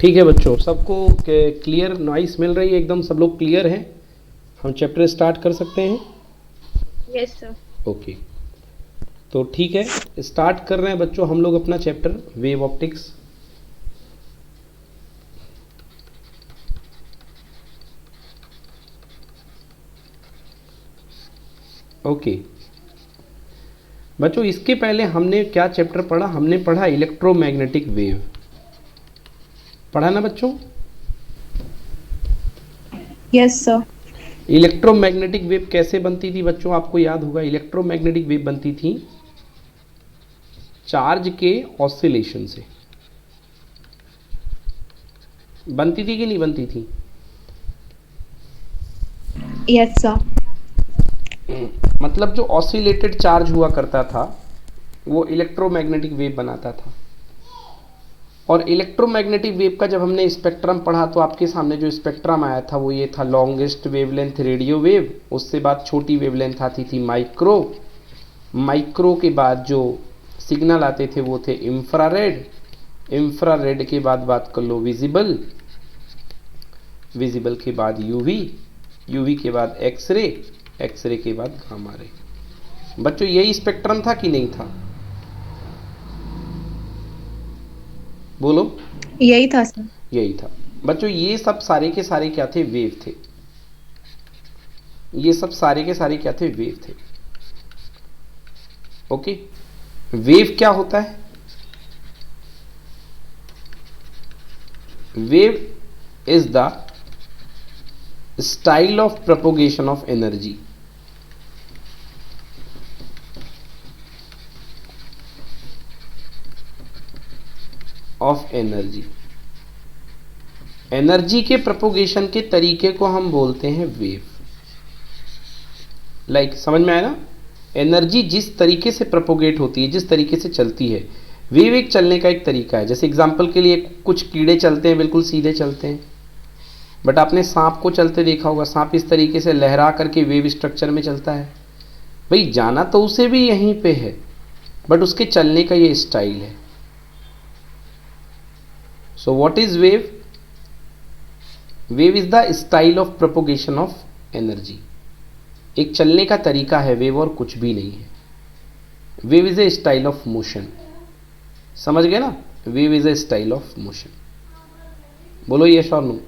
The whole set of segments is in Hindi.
ठीक है बच्चों, सबको क्लियर नॉइस मिल रही है? एकदम सब लोग क्लियर हैं? हम चैप्टर स्टार्ट कर सकते हैं? Yes sir. ओके, तो ठीक है, स्टार्ट कर रहे हैं बच्चों हम लोग अपना चैप्टर वेव ऑप्टिक्स। ओके बच्चों, इसके पहले हमने क्या चैप्टर पढ़ा? हमने पढ़ा इलेक्ट्रोमैग्नेटिक वेव। पढ़ा ना बच्चों? Yes sir. इलेक्ट्रोमैग्नेटिक वेव कैसे बनती थी बच्चों? आपको याद होगा, इलेक्ट्रोमैग्नेटिक वेव बनती थी चार्ज के ऑसिलेशन से। बनती थी कि नहीं बनती थी? Yes sir. मतलब जो ऑसिलेटेड चार्ज हुआ करता था वो इलेक्ट्रोमैग्नेटिक वेव बनाता था। और इलेक्ट्रोमैग्नेटिक वेव का जब हमने स्पेक्ट्रम पढ़ा तो आपके सामने जो स्पेक्ट्रम आया था वो ये था, लॉन्गेस्ट वेवलेंथ रेडियो वेव, उससे बाद छोटी वेवलेंथ आती थी माइक्रो, माइक्रो के बाद जो सिग्नल आते थे वो थे इंफ्रारेड, इंफ्रारेड के बाद बात कर लो विजिबल, विजिबल के बाद यूवी, यूवी के बाद एक्सरे, एक्सरे के बाद गामा रे। बच्चों यही स्पेक्ट्रम था कि नहीं था? बोलो। यही था सर। यही था बच्चों। ये सब सारे के सारे क्या थे? वेव थे। ये सब सारे के सारे क्या थे? वेव थे। ओके, वेव क्या होता है? Wave is the style of propagation of energy. Of energy, energy के प्रोपोगेशन के तरीके को हम बोलते हैं वेव। लाइक समझ में आया ना? एनर्जी जिस तरीके से प्रोपोगेट होती है, जिस तरीके से चलती है, वेव एक चलने का एक तरीका है। जैसे एग्जांपल के लिए कुछ कीड़े चलते हैं बिल्कुल सीधे चलते हैं, बट आपने सांप को चलते देखा होगा। सांप इस तरीके से लहरा करके वेव स्ट्रक्चर में चलता है। भाई जाना तो उसे भी यहीं पे है, बट उसके चलने का ये स्टाइल है। So what is wave? Wave is the style of propagation of energy. एक चलने का तरीका है वेव, और कुछ भी नहीं है। Wave is a style of motion. समझ गए ना? Wave is a style of motion. बोलो यस और no?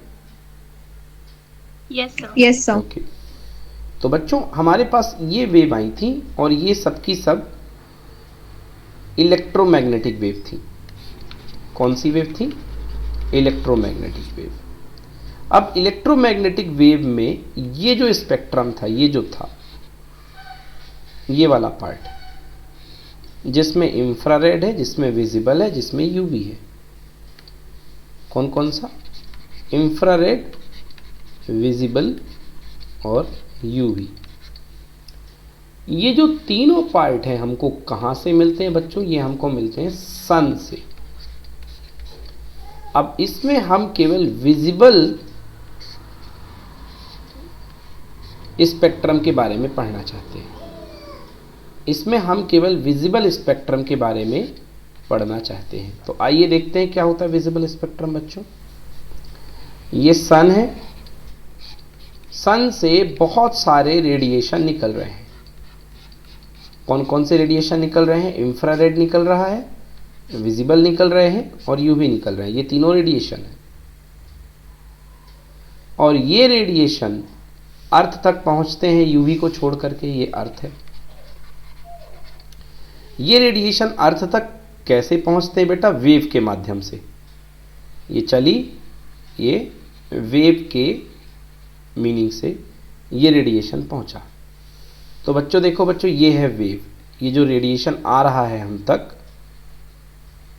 Yes sir. Yes sir. Okay, तो बच्चों हमारे पास ये वेव आई थी और ये सब की सब इलेक्ट्रोमैग्नेटिक वेव थी। कौन सी वेव थी? Electromagnetic wave. अब इलेक्ट्रोमैग्नेटिक वेव में ये जो स्पेक्ट्रम था, ये जो था, ये वाला पार्ट, जिसमें इंफ्रारेड है, जिसमें विजिबल है, जिसमें यूवी है। कौन कौन सा? इंफ्रारेड, विजिबल और यूवी। ये जो तीनों पार्ट हैं हमको कहां से मिलते हैं बच्चों? ये हमको मिलते हैं सन से। अब इसमें हम केवल विजिबल स्पेक्ट्रम के बारे में पढ़ना चाहते हैं। इसमें हम केवल विजिबल स्पेक्ट्रम के बारे में पढ़ना चाहते हैं। तो आइए देखते हैं क्या होता है विजिबल स्पेक्ट्रम बच्चों। ये सन है, सन से बहुत सारे रेडिएशन निकल रहे हैं। कौन कौन से रेडिएशन निकल रहे हैं? इंफ्रारेड निकल रहा है, विजिबल निकल रहे हैं और यूवी निकल रहे हैं। ये तीनों रेडिएशन है। और ये रेडिएशन अर्थ तक पहुंचते हैं यूवी को छोड़ करके। ये अर्थ है। ये रेडिएशन अर्थ तक कैसे पहुंचते हैं बेटा? वेव के माध्यम से। ये चली, ये वेव के मीनिंग से ये रेडिएशन पहुंचा। तो बच्चों देखो बच्चों, ये है वेव। ये जो रेडिएशन आ रहा है हम तक,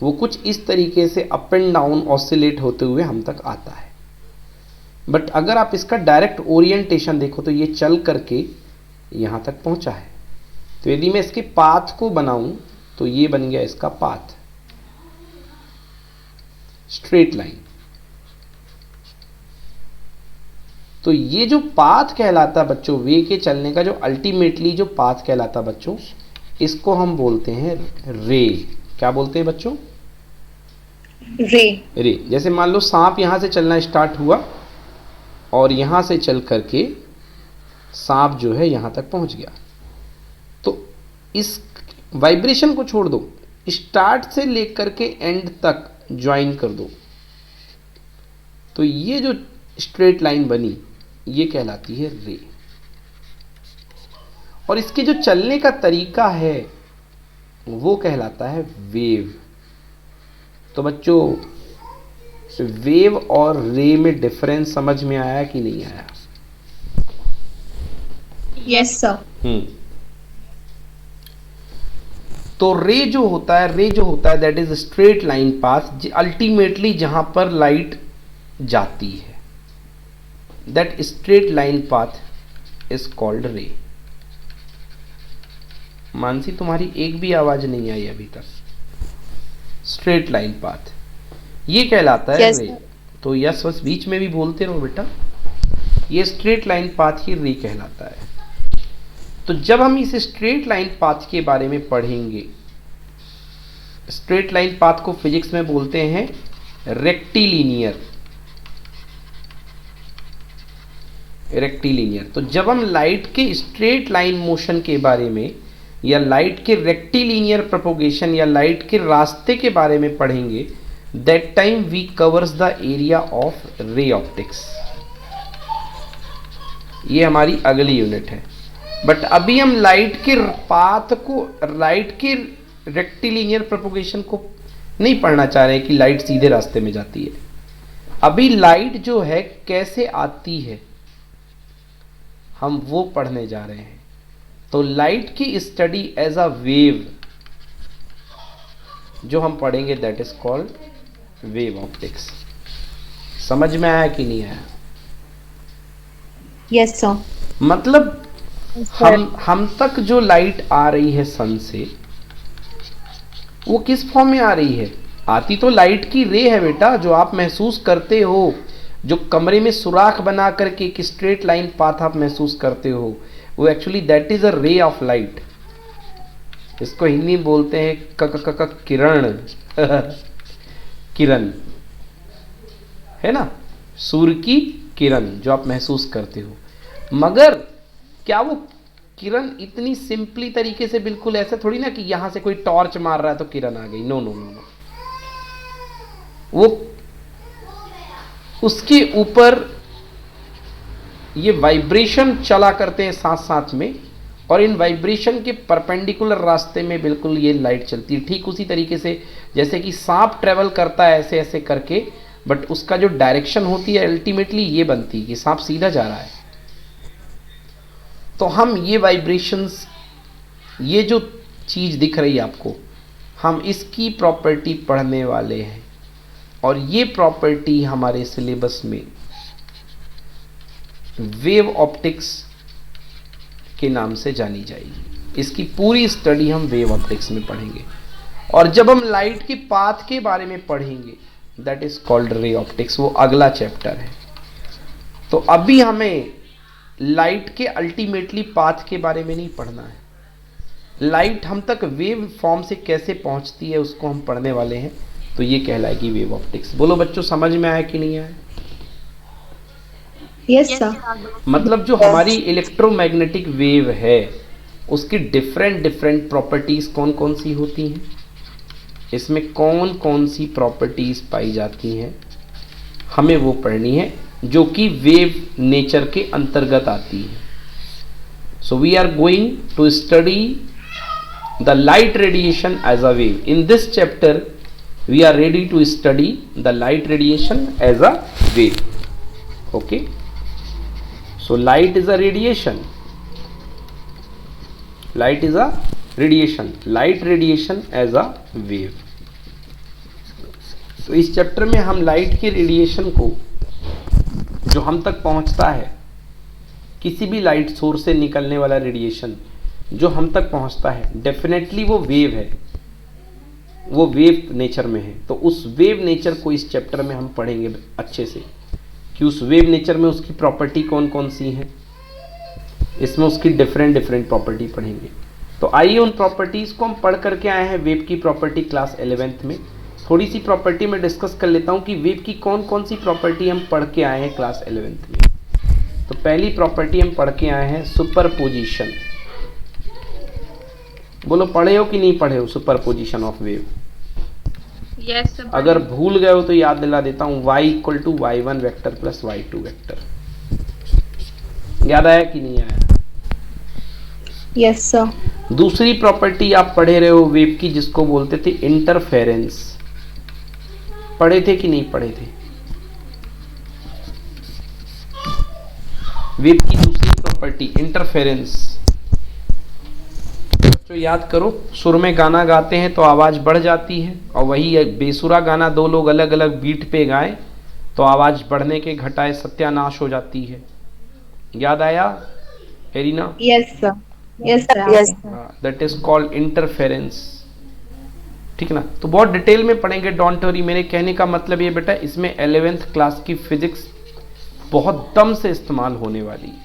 वो कुछ इस तरीके से अप एंड डाउन ऑसिलेट होते हुए हम तक आता है। बट अगर आप इसका डायरेक्ट ओरिएंटेशन देखो तो ये चल करके यहां तक पहुंचा है। तो यदि मैं इसके पाथ को बनाऊं तो ये बन गया इसका पाथ, स्ट्रेट लाइन। तो ये जो पाथ कहलाता बच्चों, वे के चलने का जो अल्टीमेटली जो पाथ कहलाता बच्चों, इसको हम बोलते हैं रे। क्या बोलते हैं बच्चों? रे। रे। जैसे मान लो सांप यहाँ से चलना स्टार्ट हुआ और यहाँ से चल करके सांप जो है यहाँ तक पहुँच गया, तो इस वाइब्रेशन को छोड़ दो, स्टार्ट से लेकर के एंड तक ज्वाइन कर दो, तो ये जो स्ट्रेट लाइन बनी ये कहलाती है रे। और इसके जो चलने का तरीका है वो कहलाता है वेव। तो बच्चों, वेव और रे में डिफरेंस समझ में आया कि नहीं आया? Yes sir. तो रे जो होता है that is straight line path, ultimately जहां पर लाइट जाती है, that straight line path is called रे। मानसी, तुम्हारी एक भी आवाज नहीं आई अभी तक। स्ट्रेट लाइन पाथ ये कहलाता है Yes, रे। sir. तो यस बस बीच में भी बोलते रहो बेटा। ये स्ट्रेट लाइन पाथ ही रे कहलाता है। तो जब हम इस स्ट्रेट लाइन पाथ के बारे में पढ़ेंगे, स्ट्रेट लाइन पाथ को फिजिक्स में बोलते हैं रेक्टिलिनियर। रेक्टिलिनियर। तो जब हम लाइट के स्ट्रेट लाइन मोशन के बारे में या लाइट के रेक्टिलिनियर प्रोपोगेशन या लाइट के रास्ते के बारे में पढ़ेंगे, that time we covers the area of ray optics. ये हमारी अगली यूनिट है। बट अभी हम लाइट के पाथ को, लाइट के रेक्टिलिनियर प्रोपोगेशन को नहीं पढ़ना चाह रहे हैं कि लाइट सीधे रास्ते में जाती है। अभी लाइट जो है कैसे आती है हम वो पढ़ने जा रहे हैं। तो लाइट की स्टडी एज अ वेव जो हम पढ़ेंगे that is called wave optics. समझ में आया कि नहीं आया? Yes sir. मतलब हम तक जो लाइट आ रही है सन से, वो किस फॉर्म में आ रही है? आती तो लाइट की रे है बेटा, जो आप महसूस करते हो, जो कमरे में सुराख बना करके एक स्ट्रेट लाइन पाथ आप महसूस करते हो, वो actually that is a ray of light. इसको हिंदी में बोलते हैं किरण। किरण है ना, सूर्य की किरण जो आप महसूस करते हो। मगर क्या वो किरण इतनी सिंपली तरीके से, बिल्कुल ऐसा थोड़ी ना कि यहां से कोई टॉर्च मार रहा है तो किरण आ गई। नो नो नो नो, वो उसके ऊपर ये वाइब्रेशन चला करते हैं साथ साथ में, और इन वाइब्रेशन के परपेंडिकुलर रास्ते में बिल्कुल ये लाइट चलती है। ठीक उसी तरीके से जैसे कि सांप ट्रेवल करता है ऐसे ऐसे करके, बट उसका जो डायरेक्शन होती है अल्टीमेटली ये बनती है कि सांप सीधा जा रहा है। तो हम ये वाइब्रेशंस, ये जो चीज़ दिख रही है आपको, हम इसकी प्रॉपर्टी पढ़ने वाले हैं। और ये प्रॉपर्टी हमारे सिलेबस में वेव ऑप्टिक्स के नाम से जानी जाएगी। इसकी पूरी स्टडी हम वेव ऑप्टिक्स में पढ़ेंगे। और जब हम लाइट के पाथ के बारे में पढ़ेंगे that is called ray optics, वो अगला चैप्टर है। तो अभी हमें लाइट के अल्टीमेटली पाथ के बारे में नहीं पढ़ना है। लाइट हम तक वेव फॉर्म से कैसे पहुंचती है उसको हम पढ़ने वाले हैं। तो ये कहलाएगी वेव ऑप्टिक्स। बोलो बच्चों, समझ में आया कि नहीं आया? Yes sir. मतलब जो हमारी इलेक्ट्रोमैग्नेटिक वेव है उसकी डिफरेंट डिफरेंट प्रॉपर्टीज कौन कौन सी होती हैं, इसमें कौन कौन सी प्रॉपर्टीज पाई जाती हैं, हमें वो पढ़नी है, जो कि वेव नेचर के अंतर्गत आती है। So we are going to study the light radiation as a wave. In this chapter we are ready to study the light radiation as a wave. Okay, so light is a radiation. Light is a radiation. Light radiation as a wave. तो इस चैप्टर में हम लाइट के रेडिएशन को जो हम तक पहुंचता है, किसी भी लाइट सोर्स से निकलने वाला रेडिएशन जो हम तक पहुंचता है, डेफिनेटली वो वेव है, वो वेव नेचर में है। तो उस वेव नेचर को इस चैप्टर में हम पढ़ेंगे अच्छे से कि उस वेव नेचर में उसकी प्रॉपर्टी कौन कौन सी है। इसमें उसकी डिफरेंट डिफरेंट प्रॉपर्टी पढ़ेंगे। तो आइए उन प्रॉपर्टीज़ को हम पढ़ करके आए हैं। वेव की प्रॉपर्टी क्लास 11th में, थोड़ी सी प्रॉपर्टी में डिस्कस कर लेता हूं कि वेव की कौन कौन सी प्रॉपर्टी हम पढ़ के आए हैं क्लास 11th में। तो पहली प्रॉपर्टी हम पढ़ के आए हैं सुपरपोजिशन। बोलो पढ़े हो कि नहीं पढ़े हो superposition of wave? Yes sir. अगर भूल गए हो तो याद दिला देता हूं, y equal to y1 vector plus y2 vector. याद आया कि नहीं आया? Yes sir. दूसरी प्रॉपर्टी आप पढ़े रहे हो वेव की, जिसको बोलते थे इंटरफेरेंस। पढ़े थे कि नहीं पढ़े थे? वेव की दूसरी प्रॉपर्टी इंटरफेरेंस। बच्चों याद करो, सुर में गाना गाते हैं तो आवाज बढ़ जाती है, और वही बेसुरा गाना दो लोग अलग अलग बीट पे गाएं तो आवाज बढ़ने के घटाए सत्यानाश हो जाती है। याद आया arena? Yes sir. Yes sir. That is called interference. ठीक ना? तो बहुत डिटेल में पढ़ेंगे, डोंट वरी। मेरे कहने का मतलब ये बेटा, इसमें 11th क्लास की फिजिक्स बहुत दम से इस्तेमाल होने वाली है,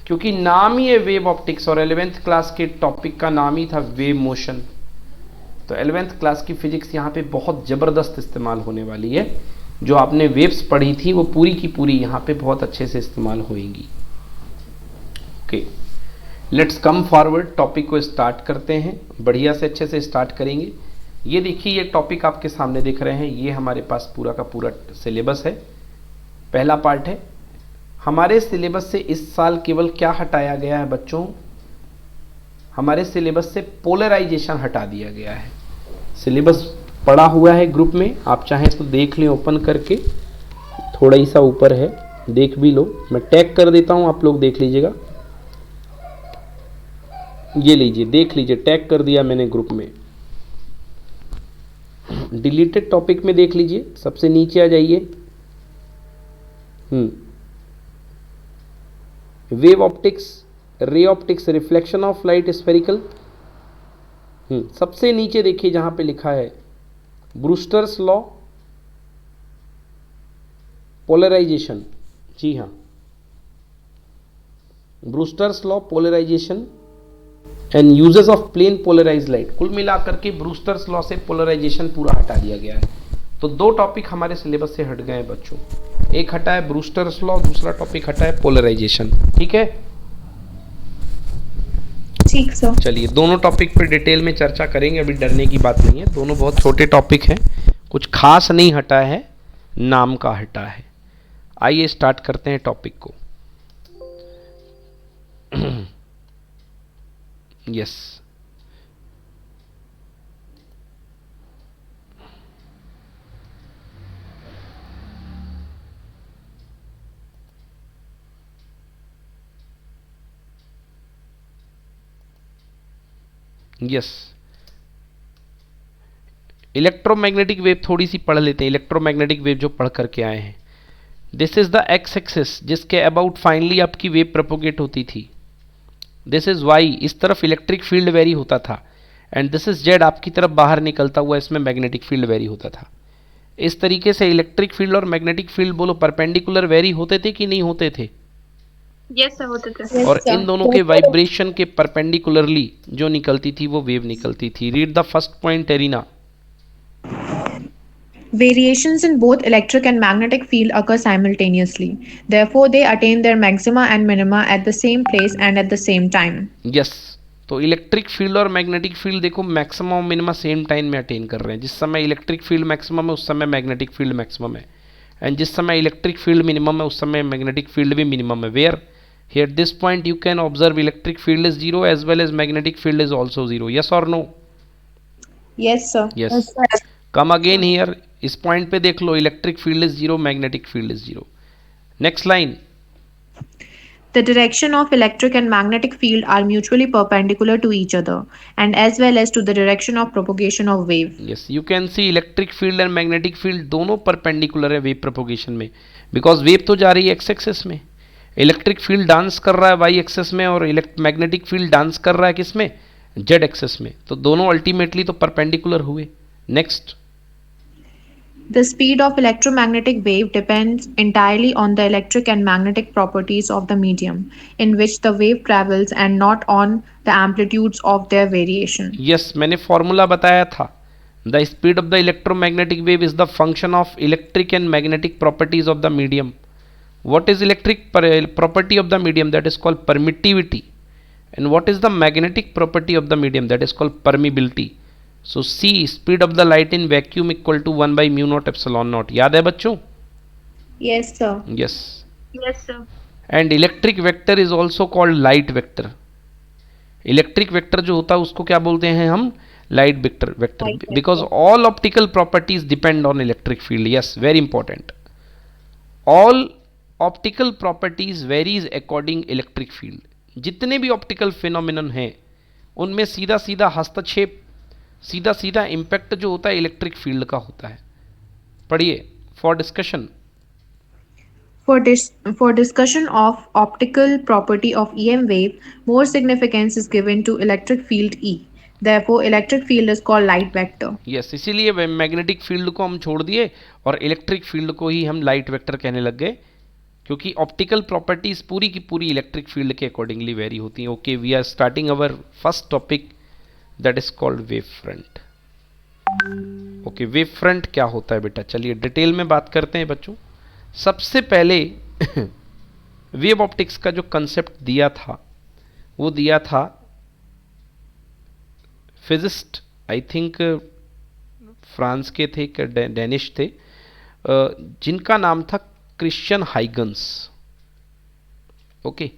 क्योंकि नाम ही है वेव ऑप्टिक्स, और 11th क्लास के टॉपिक का नाम ही था वेव मोशन। तो 11th क्लास की फिजिक्स यहाँ पे बहुत ज़बरदस्त इस्तेमाल होने वाली है। जो आपने वेव्स पढ़ी थी वो पूरी की पूरी यहाँ पे बहुत अच्छे से इस्तेमाल होएंगी। Okay, let's come forward, topic को स्टार्ट करते हैं। बढ़िया से अच्छे से स्टार्ट करेंगे। ये देखिए, ये टॉपिक आपके सामने दिख रहे हैं, ये हमारे पास पूरा का पूरा सिलेबस है। पहला पार्ट है। हमारे सिलेबस से इस साल केवल क्या हटाया गया है बच्चों? हमारे सिलेबस से पोलराइजेशन हटा दिया गया है। सिलेबस पड़ा हुआ है ग्रुप में, आप चाहें तो देख लें ओपन करके, थोड़ा ही सा ऊपर है, देख भी लो। मैं टैग कर देता हूं, आप लोग देख लीजिएगा। ये लीजिए, देख लीजिए, टैग कर दिया मैंने ग्रुप में। डिलीटेड टॉपिक में देख लीजिए, सबसे नीचे आ जाइए। Wave optics, ray optics, reflection of light, spherical. सबसे नीचे देखिए जहां पे लिखा है ब्रूस्टर्स लॉ, पोलराइजेशन। जी हाँ, Brewster's law, polarisation and uses of plane polarise light. कुल मिलाकर के ब्रूस्टर्स लॉ से पोलराइजेशन पूरा हटा दिया गया है। तो दो टॉपिक हमारे सिलेबस से हट गए हैं बच्चों, एक हटा है ब्रूस्टर्स लॉ, दूसरा टॉपिक हटा है पोलराइजेशन। ठीक है? ठीक सर। चलिए, दोनों टॉपिक पर डिटेल में चर्चा करेंगे, अभी डरने की बात नहीं है। दोनों बहुत छोटे टॉपिक हैं, कुछ खास नहीं हटा है, नाम का हटा है। आइए स्टार्ट करते हैं टॉपिक को। यस, यस, इलेक्ट्रोमैग्नेटिक वेव थोड़ी सी पढ़ लेते हैं। इलेक्ट्रोमैग्नेटिक वेव जो पढ़ करके आए हैं, this is the x axis जिसके अबाउट फाइनली आपकी वेव प्रोपोगेट होती थी। दिस इज वाई, इस तरफ इलेक्ट्रिक फील्ड वेरी होता था, एंड दिस इज जेड, आपकी तरफ बाहर निकलता हुआ इसमें मैग्नेटिक फील्ड वेरी होता था। इस तरीके से इलेक्ट्रिक फील्ड और मैग्नेटिक फील्ड बोलो परपेंडिकुलर वेरी होते थे कि नहीं होते थे? यस सर, होते थे। और इन दोनों के वाइब्रेशन के परपेंडिकुलरली जो निकलती थी वो वेव निकलती थी। Read the first point arena. Variations in both electric and magnetic field occur simultaneously. Therefore, they attain their maxima and minima at the same place and at the same time. Yes. तो इलेक्ट्रिक फील्ड और मैग्नेटिक फील्ड देखो मैक्सिमम और मिनिमा सेम टाइम में अटेन कर रहे हैं। जिस समय इलेक्ट्रिक फील्ड मैक्सिमम है उस समय मैग्नेटिक फील्ड मैक्सिमम है, एंड जिस समय इलेक्ट्रिक फील्ड मिनिमम है उस समय मैग्नेटिक फील्ड भी मिनिमम है। Where here at this point you can observe electric field is zero as well as magnetic field is also zero. Yes or no? Yes, sir. Yes. Come again here. इस पॉइंट पे देख लो, electric field is zero, magnetic field is zero. Next line. The direction of electric and magnetic field are mutually perpendicular to each other and as well as to the direction of propagation of wave. Yes, you can see electric field and magnetic field दोनों परपेंडिकुलर है वेव प्रोपोगेशन में, बिकॉज वेव तो जा रही है एक्स एक्सिस में, इलेक्ट्रिक फील्ड डांस कर रहा है वाई एक्सिस में, और मैग्नेटिक फील्ड डांस कर रहा है किस में? जेड एक्सिस में। तो दोनों अल्टीमेटली तो परपेंडिकुलर हुए। Next. The speed of electromagnetic wave depends entirely on the electric and magnetic properties of the medium in which the wave travels and not on the amplitudes of their variation. Yes, मैंने फॉर्मूला बताया था, the speed of the electromagnetic wave is the function of electric and magnetic properties of the medium. What is electric property of the medium? That is called permittivity. And what is the magnetic property of the medium? That is called permeability. So C, speed of the light in vacuum equal to 1 by mu naught epsilon naught. याद है बच्चों? Yes, sir. Yes. Yes, sir. And electric vector is also called light vector. Electric vector जो होता है उसको क्या बोलते हैं हम? Light vector. Light Because all optical properties depend on electric field. Yes, very important. All optical properties varies according electric field. जितने भी ऑप्टिकल फिनोमिनन हैं उनमें सीधा सीधा हस्तक्षेप, सीधा सीधा इम्पैक्ट जो होता है इलेक्ट्रिक फील्ड का होता है. पढ़िए. For discussion. For discussion of optical property of EM wave, more significance is given to electric field E. Therefore, electric field is called light vector. Yes, इसीलिए मैग्नेटिक फील्ड को हम छोड़ दिए और इलेक्ट्रिक फील्ड को ही हम लाइट वेक्टर कहने लग गए, क्योंकि ऑप्टिकल प्रॉपर्टीज पूरी की पूरी इलेक्ट्रिक फील्ड के अकॉर्डिंगली वेरी होती हैं. Okay, we are starting our first topic that is called wave front. Okay, wave front क्या होता है बेटा? चलिए डिटेल में बात करते हैं बच्चों. सबसे पहले वेव ऑप्टिक्स का जो कंसेप्ट दिया था वो दिया था फिजिस्ट, आई थिंक फ्रांस के थे, डेनिश थे, जिनका नाम था क्रिश्चियन हाइगन्स. ओके,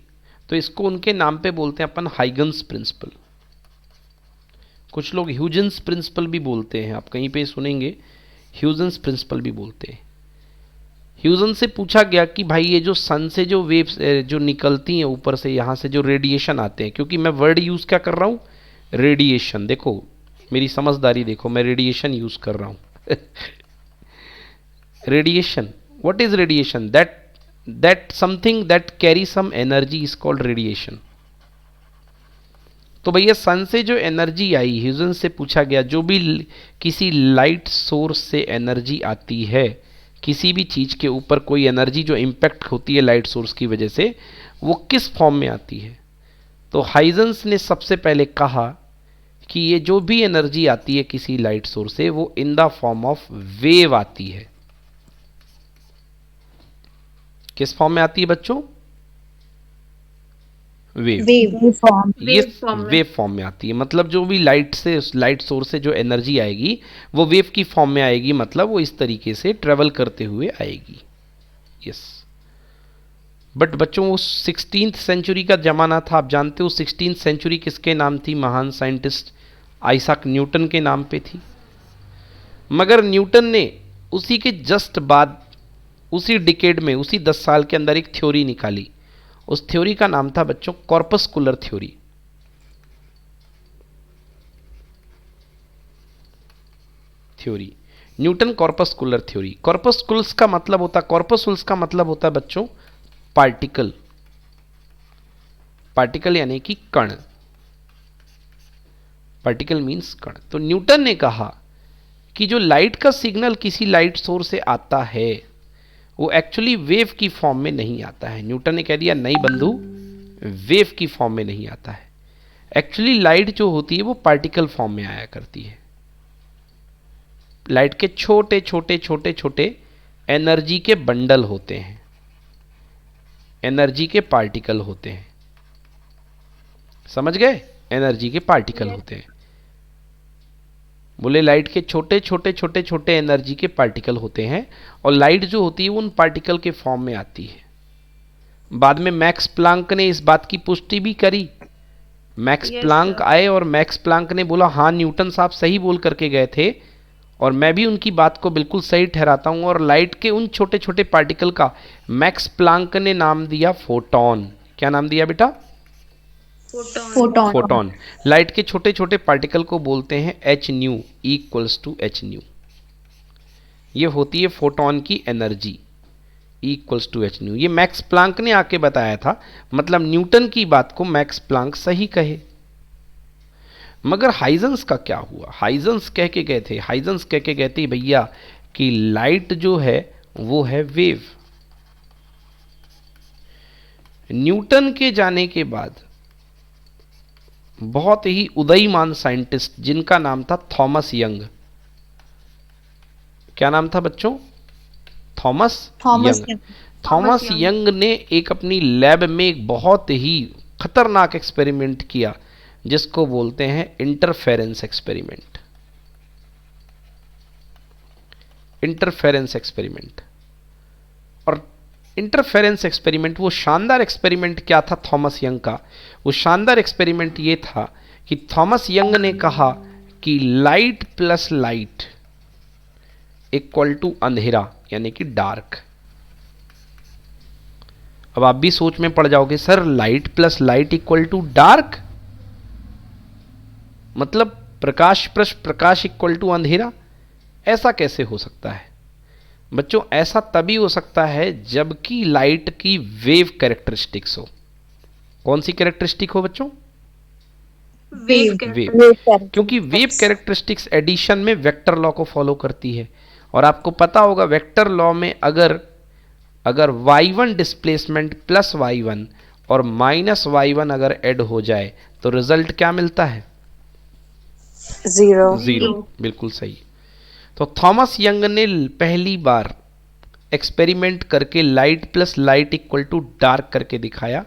तो इसको उनके नाम पे बोलते हैं अपन हाइगन्स प्रिंसिपल. कुछ लोग ह्यूजेंस प्रिंसिपल भी बोलते हैं, आप कहीं पे सुनेंगे ह्यूजेंस प्रिंसिपल भी बोलते हैं. ह्यूजन से पूछा गया कि भाई ये जो सन से जो वेव्स जो निकलती हैं ऊपर से, यहाँ से जो रेडिएशन आते हैं, क्योंकि मैं वर्ड यूज क्या कर रहा हूँ? रेडिएशन. देखो मेरी समझदारी देखो, मैं रेडिएशन यूज कर रहा हूँ. Radiation. What is radiation? That something that carries some energy is called radiation. तो भैया सन से जो एनर्जी आई, ह्यूजन से पूछा गया जो भी किसी लाइट सोर्स से एनर्जी आती है, किसी भी चीज के ऊपर कोई एनर्जी जो इम्पैक्ट होती है लाइट सोर्स की वजह से, वो किस फॉर्म में आती है? तो हाइजेंस ने सबसे पहले कहा कि ये जो भी एनर्जी आती है किसी लाइट सोर्स से, वो in the form of wave आती है. किस फॉर्म में आती है बच्चों? वेव. ये वेव फॉर्म में आती है. मतलब जो भी लाइट सोर्स से जो एनर्जी आएगी वो वेव की फॉर्म में आएगी, मतलब वो इस तरीके से ट्रेवल करते हुए आएगी. यस. बट बच्चों वो 16th सेंचुरी का जमाना था. आप जानते हो 16th सेंचुरी किसके नाम थी? महान साइंटिस्ट आइजैक न्यूटन के नाम पे थी. मगर न्यूटन ने उसी के जस्ट बाद, उसी डिकेड में, उसी 10 साल के अंदर एक थ्योरी निकाली. उस थ्योरी का नाम था बच्चों corpuscular theory. Newton corpuscular theory. Corpuscles का मतलब होता, कॉर्पस्कुलस का मतलब होता है बच्चों पार्टिकल. पार्टिकल यानी कि कण. पार्टिकल मीन्स कण. तो न्यूटन ने कहा कि जो लाइट का सिग्नल किसी लाइट सोर्स से आता है वो एक्चुअली वेव की फॉर्म में नहीं आता है. न्यूटन ने कह दिया नहीं बंधु, वेव की फॉर्म में नहीं आता है. एक्चुअली लाइट जो होती है वो पार्टिकल फॉर्म में आया करती है. लाइट के छोटे छोटे छोटे छोटे एनर्जी के बंडल होते हैं, एनर्जी के पार्टिकल होते हैं. समझ गए? एनर्जी के पार्टिकल होते हैं. बोले लाइट के छोटे छोटे छोटे छोटे एनर्जी के पार्टिकल होते हैं और लाइट जो होती है वो उन पार्टिकल के फॉर्म में आती है. बाद में मैक्स प्लांक ने इस बात की पुष्टि भी करी. मैक्स प्लांक आए और मैक्स प्लांक ने बोला हाँ न्यूटन साहब सही बोल करके गए थे और मैं भी उनकी बात को बिल्कुल सही ठहराता हूं. और लाइट के उन छोटे छोटे पार्टिकल का मैक्स प्लांक ने नाम दिया फोटॉन. क्या नाम दिया बेटा? फोटॉन. लाइट के छोटे छोटे पार्टिकल को बोलते हैं H nu, equals to H nu. ये होती है फोटॉन की energy, equals to H nu. ये मैक्स प्लांक ने आके बताया था, मतलब न्यूटन की बात को मैक्स प्लांक सही कहे. मगर हाइजेंस का क्या हुआ? हाइजेंस कह के गए थे, हाइजेंस कह के गए थे भैया कि लाइट जो है वो है वेव. न्यूटन के जाने के बाद बहुत ही उदयमान साइंटिस्ट जिनका नाम था थॉमस यंग, क्या नाम था बच्चों? Thomas Thomas young. Thomas Young ने एक अपनी लैब में एक बहुत ही खतरनाक एक्सपेरिमेंट किया जिसको बोलते हैं इंटरफेरेंस एक्सपेरिमेंट। Interference experiment. और इंटरफेरेंस एक्सपेरिमेंट, वो शानदार एक्सपेरिमेंट क्या था थॉमस यंग का? वो शानदार एक्सपेरिमेंट ये था कि थॉमस यंग ने कहा कि light plus light equal to अंधेरा यानी कि डार्क। अब आप भी सोच में पड़ जाओगे, sir light plus light equal to dark, मतलब प्रकाश प्लस प्रकाश इक्वल टू अंधेरा, ऐसा कैसे हो सकता है? बच्चों ऐसा तभी हो सकता है जबकि लाइट की वेव कैरेक्टरिस्टिक्स हो। कौन सी कैरेक्टरिस्टिक हो बच्चों? Wave wave. क्योंकि वेव कैरेक्टरिस्टिक्स एडिशन में वेक्टर लॉ को फॉलो करती है। और आपको पता होगा वेक्टर लॉ में अगर y1 डिस्प्लेसमेंट प्लस y1 और माइनस y1 अगर ऐड हो जाए तो रिजल्ट क्या मिलता है? जीरो। बिल्कुल सही। तो थॉमस यंग ने पहली बार एक्सपेरिमेंट करके light plus light equal to dark करके दिखाया।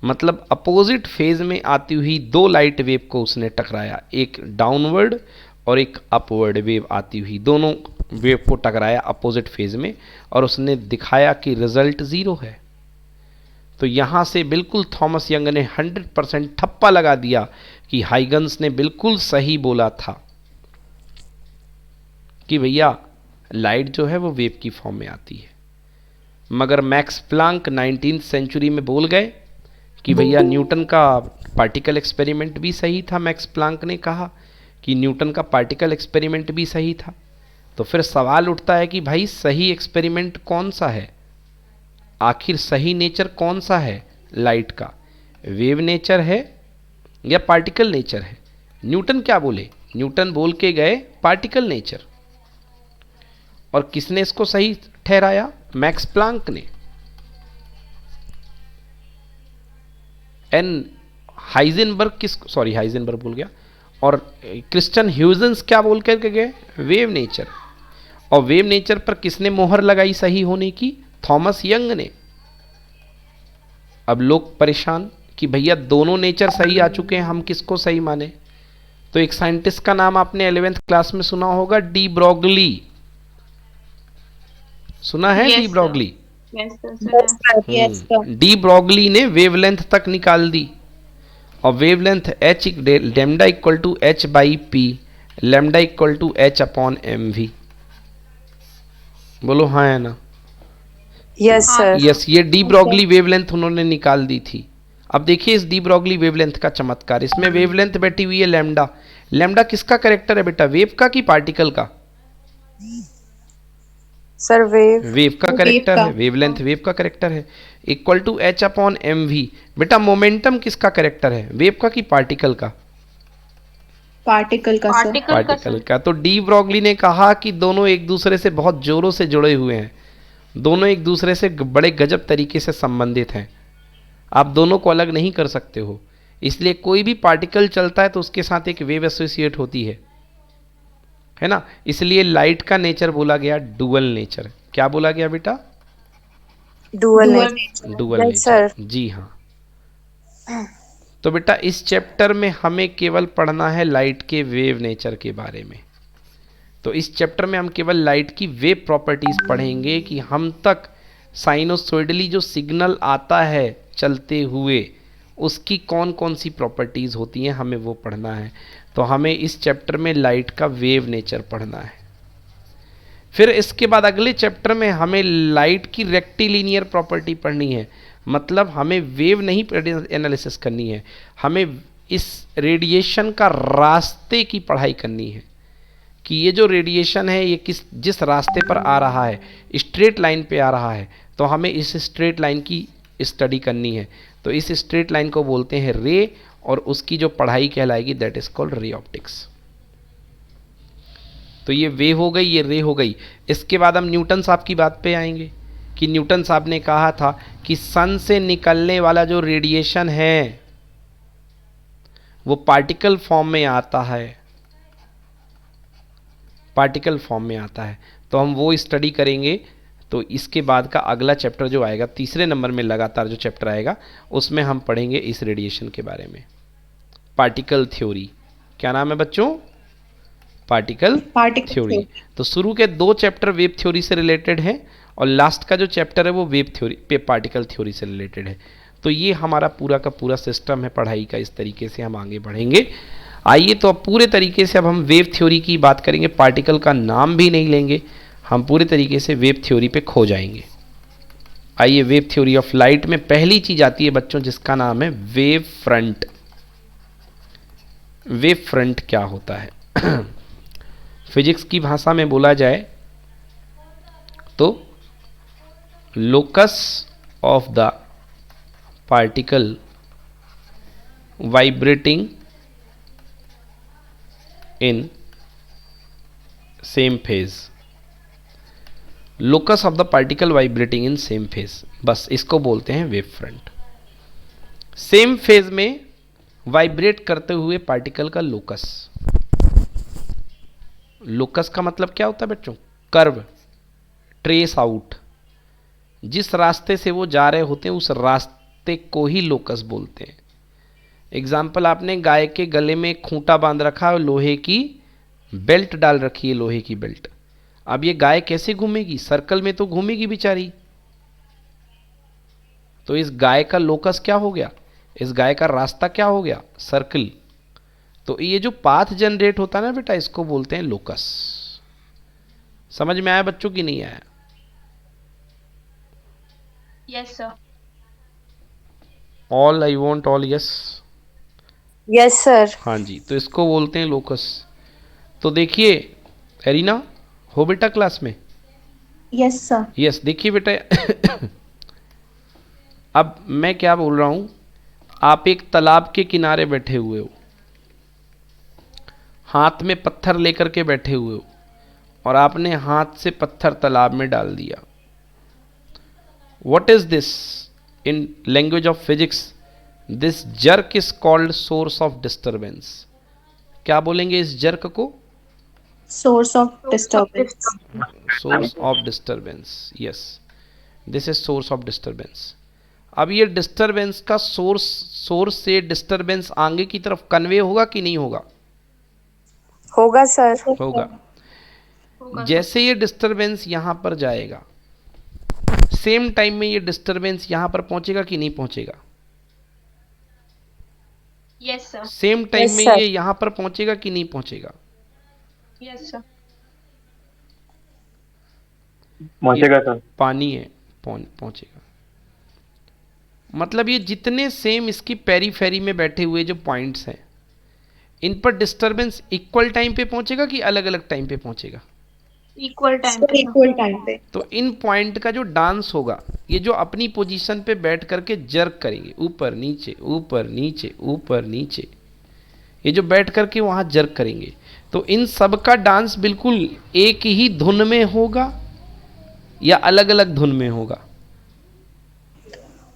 मतलब अपोजिट फेज में आती हुई दो लाइट वेव को उसने टकराया, एक डाउनवर्ड और एक अपवर्ड वेव आती हुई, दोनों वेव को टकराया अपोजिट फेज में, और उसने दिखाया कि रिजल्ट जीरो है। तो यहां से बिल्कुल थॉमस यंग ने 100% ठप्पा लगा दिया कि हाइगन्स ने बिल्कुल सही बोला था कि भैया लाइट जो है वो वेव की फॉर्म में आती है। मगर मैक्स प्लांक 19th सेंचुरी में बोल गए कि भैया न्यूटन का पार्टिकल एक्सपेरिमेंट भी सही था। मैक्स प्लांक ने कहा कि न्यूटन का पार्टिकल एक्सपेरिमेंट भी सही था। तो फिर सवाल उठता है कि भाई सही एक्सपेरिमेंट कौन सा है? आखिर सही नेचर कौन सा है लाइट का? वेव नेचर है या पार्टिकल नेचर है? न्यूटन क्या बोले? न्यूटन बोल के गए पार्टिकल नेचर। और किसने इसको सही ठहराया? मैक्स प्लांक ने। हाइजेनबर्ग बोल गया। और क्रिश्चियन ह्यूजेंस क्या बोल करके गए? Wave nature. और वेव नेचर पर किसने मोहर लगाई सही होने की? थॉमस यंग ने। अब लोग परेशान कि भैया दोनों नेचर सही आ चुके हैं, हम किसको सही माने? तो एक साइंटिस्ट का नाम आपने 11th क्लास में सुना होगा, डी ब्रॉगली। सुना है? De Broglie. डी ब्रॉगली ने वेवलेंथ तक निकाल दी। और wavelength H lambda equal to H by P, lambda equal to H upon M V. बोलो हाँ है ना? Yes sir. यस, ये डी ब्रॉगली वेवलेंथ उन्होंने निकाल दी थी। अब देखिए इस डी ब्रॉगली वेवलेंथ का चमत्कार। इसमें वेवलेंथ बैठी हुई है लैम्डा। लैम्डा किसका कैरेक्टर है बेटा? वेव का कि पार्टिकल का? सर वेव का कैरेक्टर है। वेवलेंथ वेव का कैरेक्टर है। Equal to H upon M V. बेटा मोमेंटम किसका कैरेक्टर है? वेव का कि पार्टिकल का? पार्टिकल का सर। पार्टिकल का। तो डी ब्रॉगली ने कहा कि दोनों एक दूसरे से बहुत जोरों से जुड़े हुए हैं, दोनों एक दूसरे से बड़े गजब तरीके से संबंधित हैं। आप दोनों को अलग नहीं कर सकते हो। इसलिए कोई भी पार्टिकल चलता है तो उसके साथ एक वेव एसोसिएट होती है ना? इसलिए लाइट का नेचर बोला गया डुअल नेचर। क्या बोला गया बेटा? Dual nature. जी हाँ। तो बेटा इस चैप्टर में हमें केवल पढ़ना है लाइट के वेव नेचर के बारे में। तो इस चैप्टर में हम केवल लाइट की वेव प्रॉपर्टीज पढ़ेंगे कि हम तक साइनोसॉइडली जो सिग्नल आता है चलते हुए उसकी कौन कौन सी प्रॉपर्टीज होती हैं, हमें वो पढ़ना है। तो हमें इस चैप्टर में लाइट का वेव नेचर पढ़ना है। फिर इसके बाद अगले चैप्टर में हमें लाइट की रेक्टिलिनियर प्रॉपर्टी पढ़नी है। मतलब हमें वेव नहीं एनालिसिस करनी है, हमें इस रेडिएशन का रास्ते की पढ़ाई करनी है कि ये जो रेडिएशन है ये जिस रास्ते पर आ रहा है, स्ट्रेट लाइन पे आ रहा है, तो हमें इस स्ट्रेट लाइन की स्टडी करनी है। तो इस स्ट्रेट लाइन को बोलते हैं रे, और उसकी जो पढ़ाई कहलाएगी that is called ray optics. तो ये वे हो गई, ये रे हो गई। इसके बाद हम न्यूटन साहब की बात पे आएंगे कि न्यूटन साहब ने कहा था कि सन से निकलने वाला जो रेडिएशन है वो पार्टिकल फॉर्म में आता है, पार्टिकल फॉर्म में आता है। तो हम वो स्टडी करेंगे। तो इसके बाद का अगला चैप्टर जो आएगा, तीसरे नंबर में लगातार जो चैप्टर आएगा, उसमें हम पढ़ेंगे इस रेडिएशन के बारे में, पार्टिकल थ्योरी। क्या नाम है बच्चों? Particle theory. तो शुरू के 2 चैप्टर वेव थ्योरी से रिलेटेड है और लास्ट का जो चैप्टर है वो वेव थ्योरी पे पार्टिकल थ्योरी से रिलेटेड है। तो ये हमारा पूरा का पूरा सिस्टम है पढ़ाई का, इस तरीके से हम आगे बढ़ेंगे। आइए तो अब पूरे तरीके से अब हम वेव थ्योरी की बात करेंगे, पार्टिकल का नाम भी नहीं लेंगे, हम पूरे तरीके से वेव थ्योरी पे खो जाएंगे। आइए, वेव थ्योरी ऑफ लाइट में पहली चीज आती है बच्चों जिसका नाम है वेव फ्रंट। वेव फ्रंट क्या होता है? फिजिक्स की भाषा में बोला जाए तो locus of the particle vibrating in same phase. Locus of the particle vibrating in same phase, बस इसको बोलते हैं वेव फ्रंट। सेम फेज में वाइब्रेट करते हुए पार्टिकल का लोकस। लोकस का मतलब क्या होता है बच्चों? Curve, trace out. जिस रास्ते से वो जा रहे होते हैं उस रास्ते को ही लोकस बोलते हैं। एग्जाम्पल, आपने गाय के गले में खूंटा बांध रखा है, लोहे की बेल्ट डाल रखी है, लोहे की बेल्ट। अब ये गाय कैसे घूमेगी? सर्कल में तो घूमेगी बेचारी। तो इस गाय का लोकस क्या हो गया? इस गाय का रास्ता क्या हो गया? सर्कल। तो ये जो पाथ जनरेट होता है ना बेटा, इसको बोलते हैं लोकस। समझ में आया बच्चों की नहीं आया? Yes sir. All I want all yes. Yes sir. हाँ जी, तो इसको बोलते हैं लोकस। तो देखिए एरिना, हो बेटा क्लास में? Yes sir. यस, देखिए बेटा अब मैं क्या बोल रहा हूं, आप एक तालाब के किनारे बैठे हुए हो, हाथ में पत्थर लेकर के बैठे हुए हो और आपने हाथ से पत्थर तालाब में डाल दिया। What is this? In language of physics this jerk is called source of disturbance. क्या बोलेंगे इस जर्क को? Source of disturbance. Source of disturbance. Yes, this is source of disturbance. अब ये डिस्टर्बेंस का सोर्स से डिस्टर्बेंस आगे की तरफ कन्वे होगा कि नहीं होगा? होगा सर। होगा। जैसे ये डिस्टरबेंस यहां पर जाएगा, सेम टाइम में ये डिस्टरबेंस यहां पर पहुंचेगा कि नहीं पहुंचेगा? Yes sir. Same time Yes, में sir. ये यहां पर पहुंचेगा कि नहीं पहुंचेगा? Yes sir. पहुंचेगा सर। पानी है, पहुंचेगा। मतलब ये जितने सेम इसकी पेरीफेरी में बैठे हुए जो पॉइंट्स हैं, इन पर डिस्टरबेंस इक्वल टाइम पे पहुंचेगा कि अलग अलग टाइम पे पहुंचेगा? इक्वल टाइम पे। Equal time पे। तो इन पॉइंट का जो डांस होगा, ये जो अपनी पोजीशन पे बैठ करके जर्क करेंगे, ऊपर नीचे ऊपर नीचे ऊपर नीचे, ये जो बैठ करके वहां जर्क करेंगे, तो इन सब का डांस बिल्कुल एक ही धुन में होगा या अलग अलग धुन में होगा?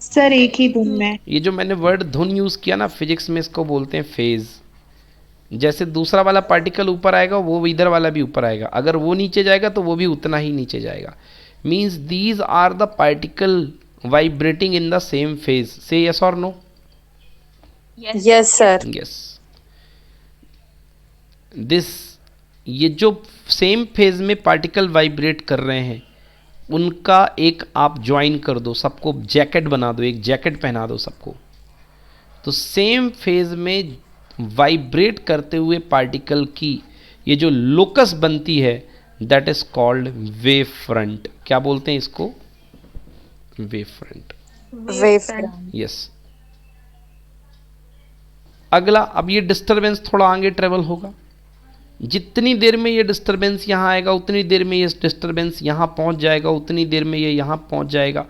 सर एक ही धुन में। ये जो मैंने वर्ड धुन यूज किया ना, फिजिक्स में इसको बोलते हैं फेज। जैसे दूसरा वाला पार्टिकल ऊपर आएगा, वो इधर वाला भी ऊपर आएगा, अगर वो नीचे जाएगा तो वो भी उतना ही नीचे जाएगा। Means these are the particle vibrating in the same phase. Say yes और no? Yes sir. Yes. This, ये जो सेम फेज में पार्टिकल वाइब्रेट कर रहे हैं, उनका एक आप ज्वाइन कर दो, सबको जैकेट बना दो, एक जैकेट पहना दो सबको। तो सेम फेज में वाइब्रेट करते हुए पार्टिकल की ये जो लोकस बनती है, that is called wave front. क्या बोलते हैं इसको? Wave front. Wave front. Yes. अगला, अब ये डिस्टरबेंस थोड़ा आगे ट्रेवल होगा। जितनी देर में ये डिस्टरबेंस यहाँ आएगा, उतनी देर में ये डिस्टरबेंस यहाँ पहुँच जाएगा, उतनी देर में ये यहाँ पहुँच जाएगा,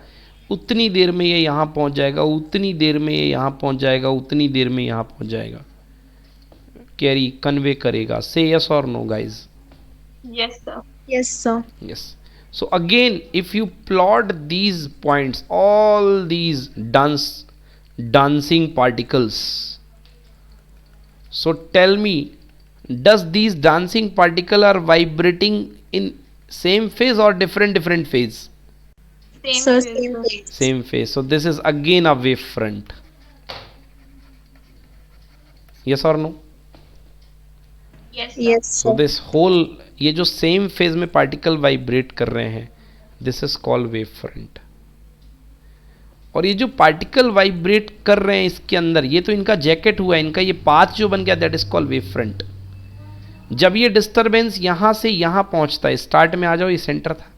उतनी देर में ये यहाँ पहुँच जाएगा, उतनी देर में ये यहाँ पहुँच जाएगा, उतनी देर में यहाँ पहुँच जाएगा। कैरी कन्वे करेगा। से यस और no guys? Yes sir. Yes sir. Yes. So again, if you plot these points, all these dancing particles, so tell me, does these dancing particle are vibrating in Same phase or different phase? Same Sir, phase, same sir. phase. Same phase. So this is again a wave front. Yes or no? Yes, sir. Yes, So sir. this whole, ये जो सेम फेज में पार्टिकल वाइब्रेट कर रहे हैं, this is called wave front. और ये जो पार्टिकल वाइब्रेट कर रहे हैं इसके अंदर, ये तो इनका जैकेट हुआ, इनका ये पाथ जो बन गया, that is called wave front. जब ये डिस्टरबेंस यहां से यहां पहुंचता है, स्टार्ट में आ जाओ, ये सेंटर था.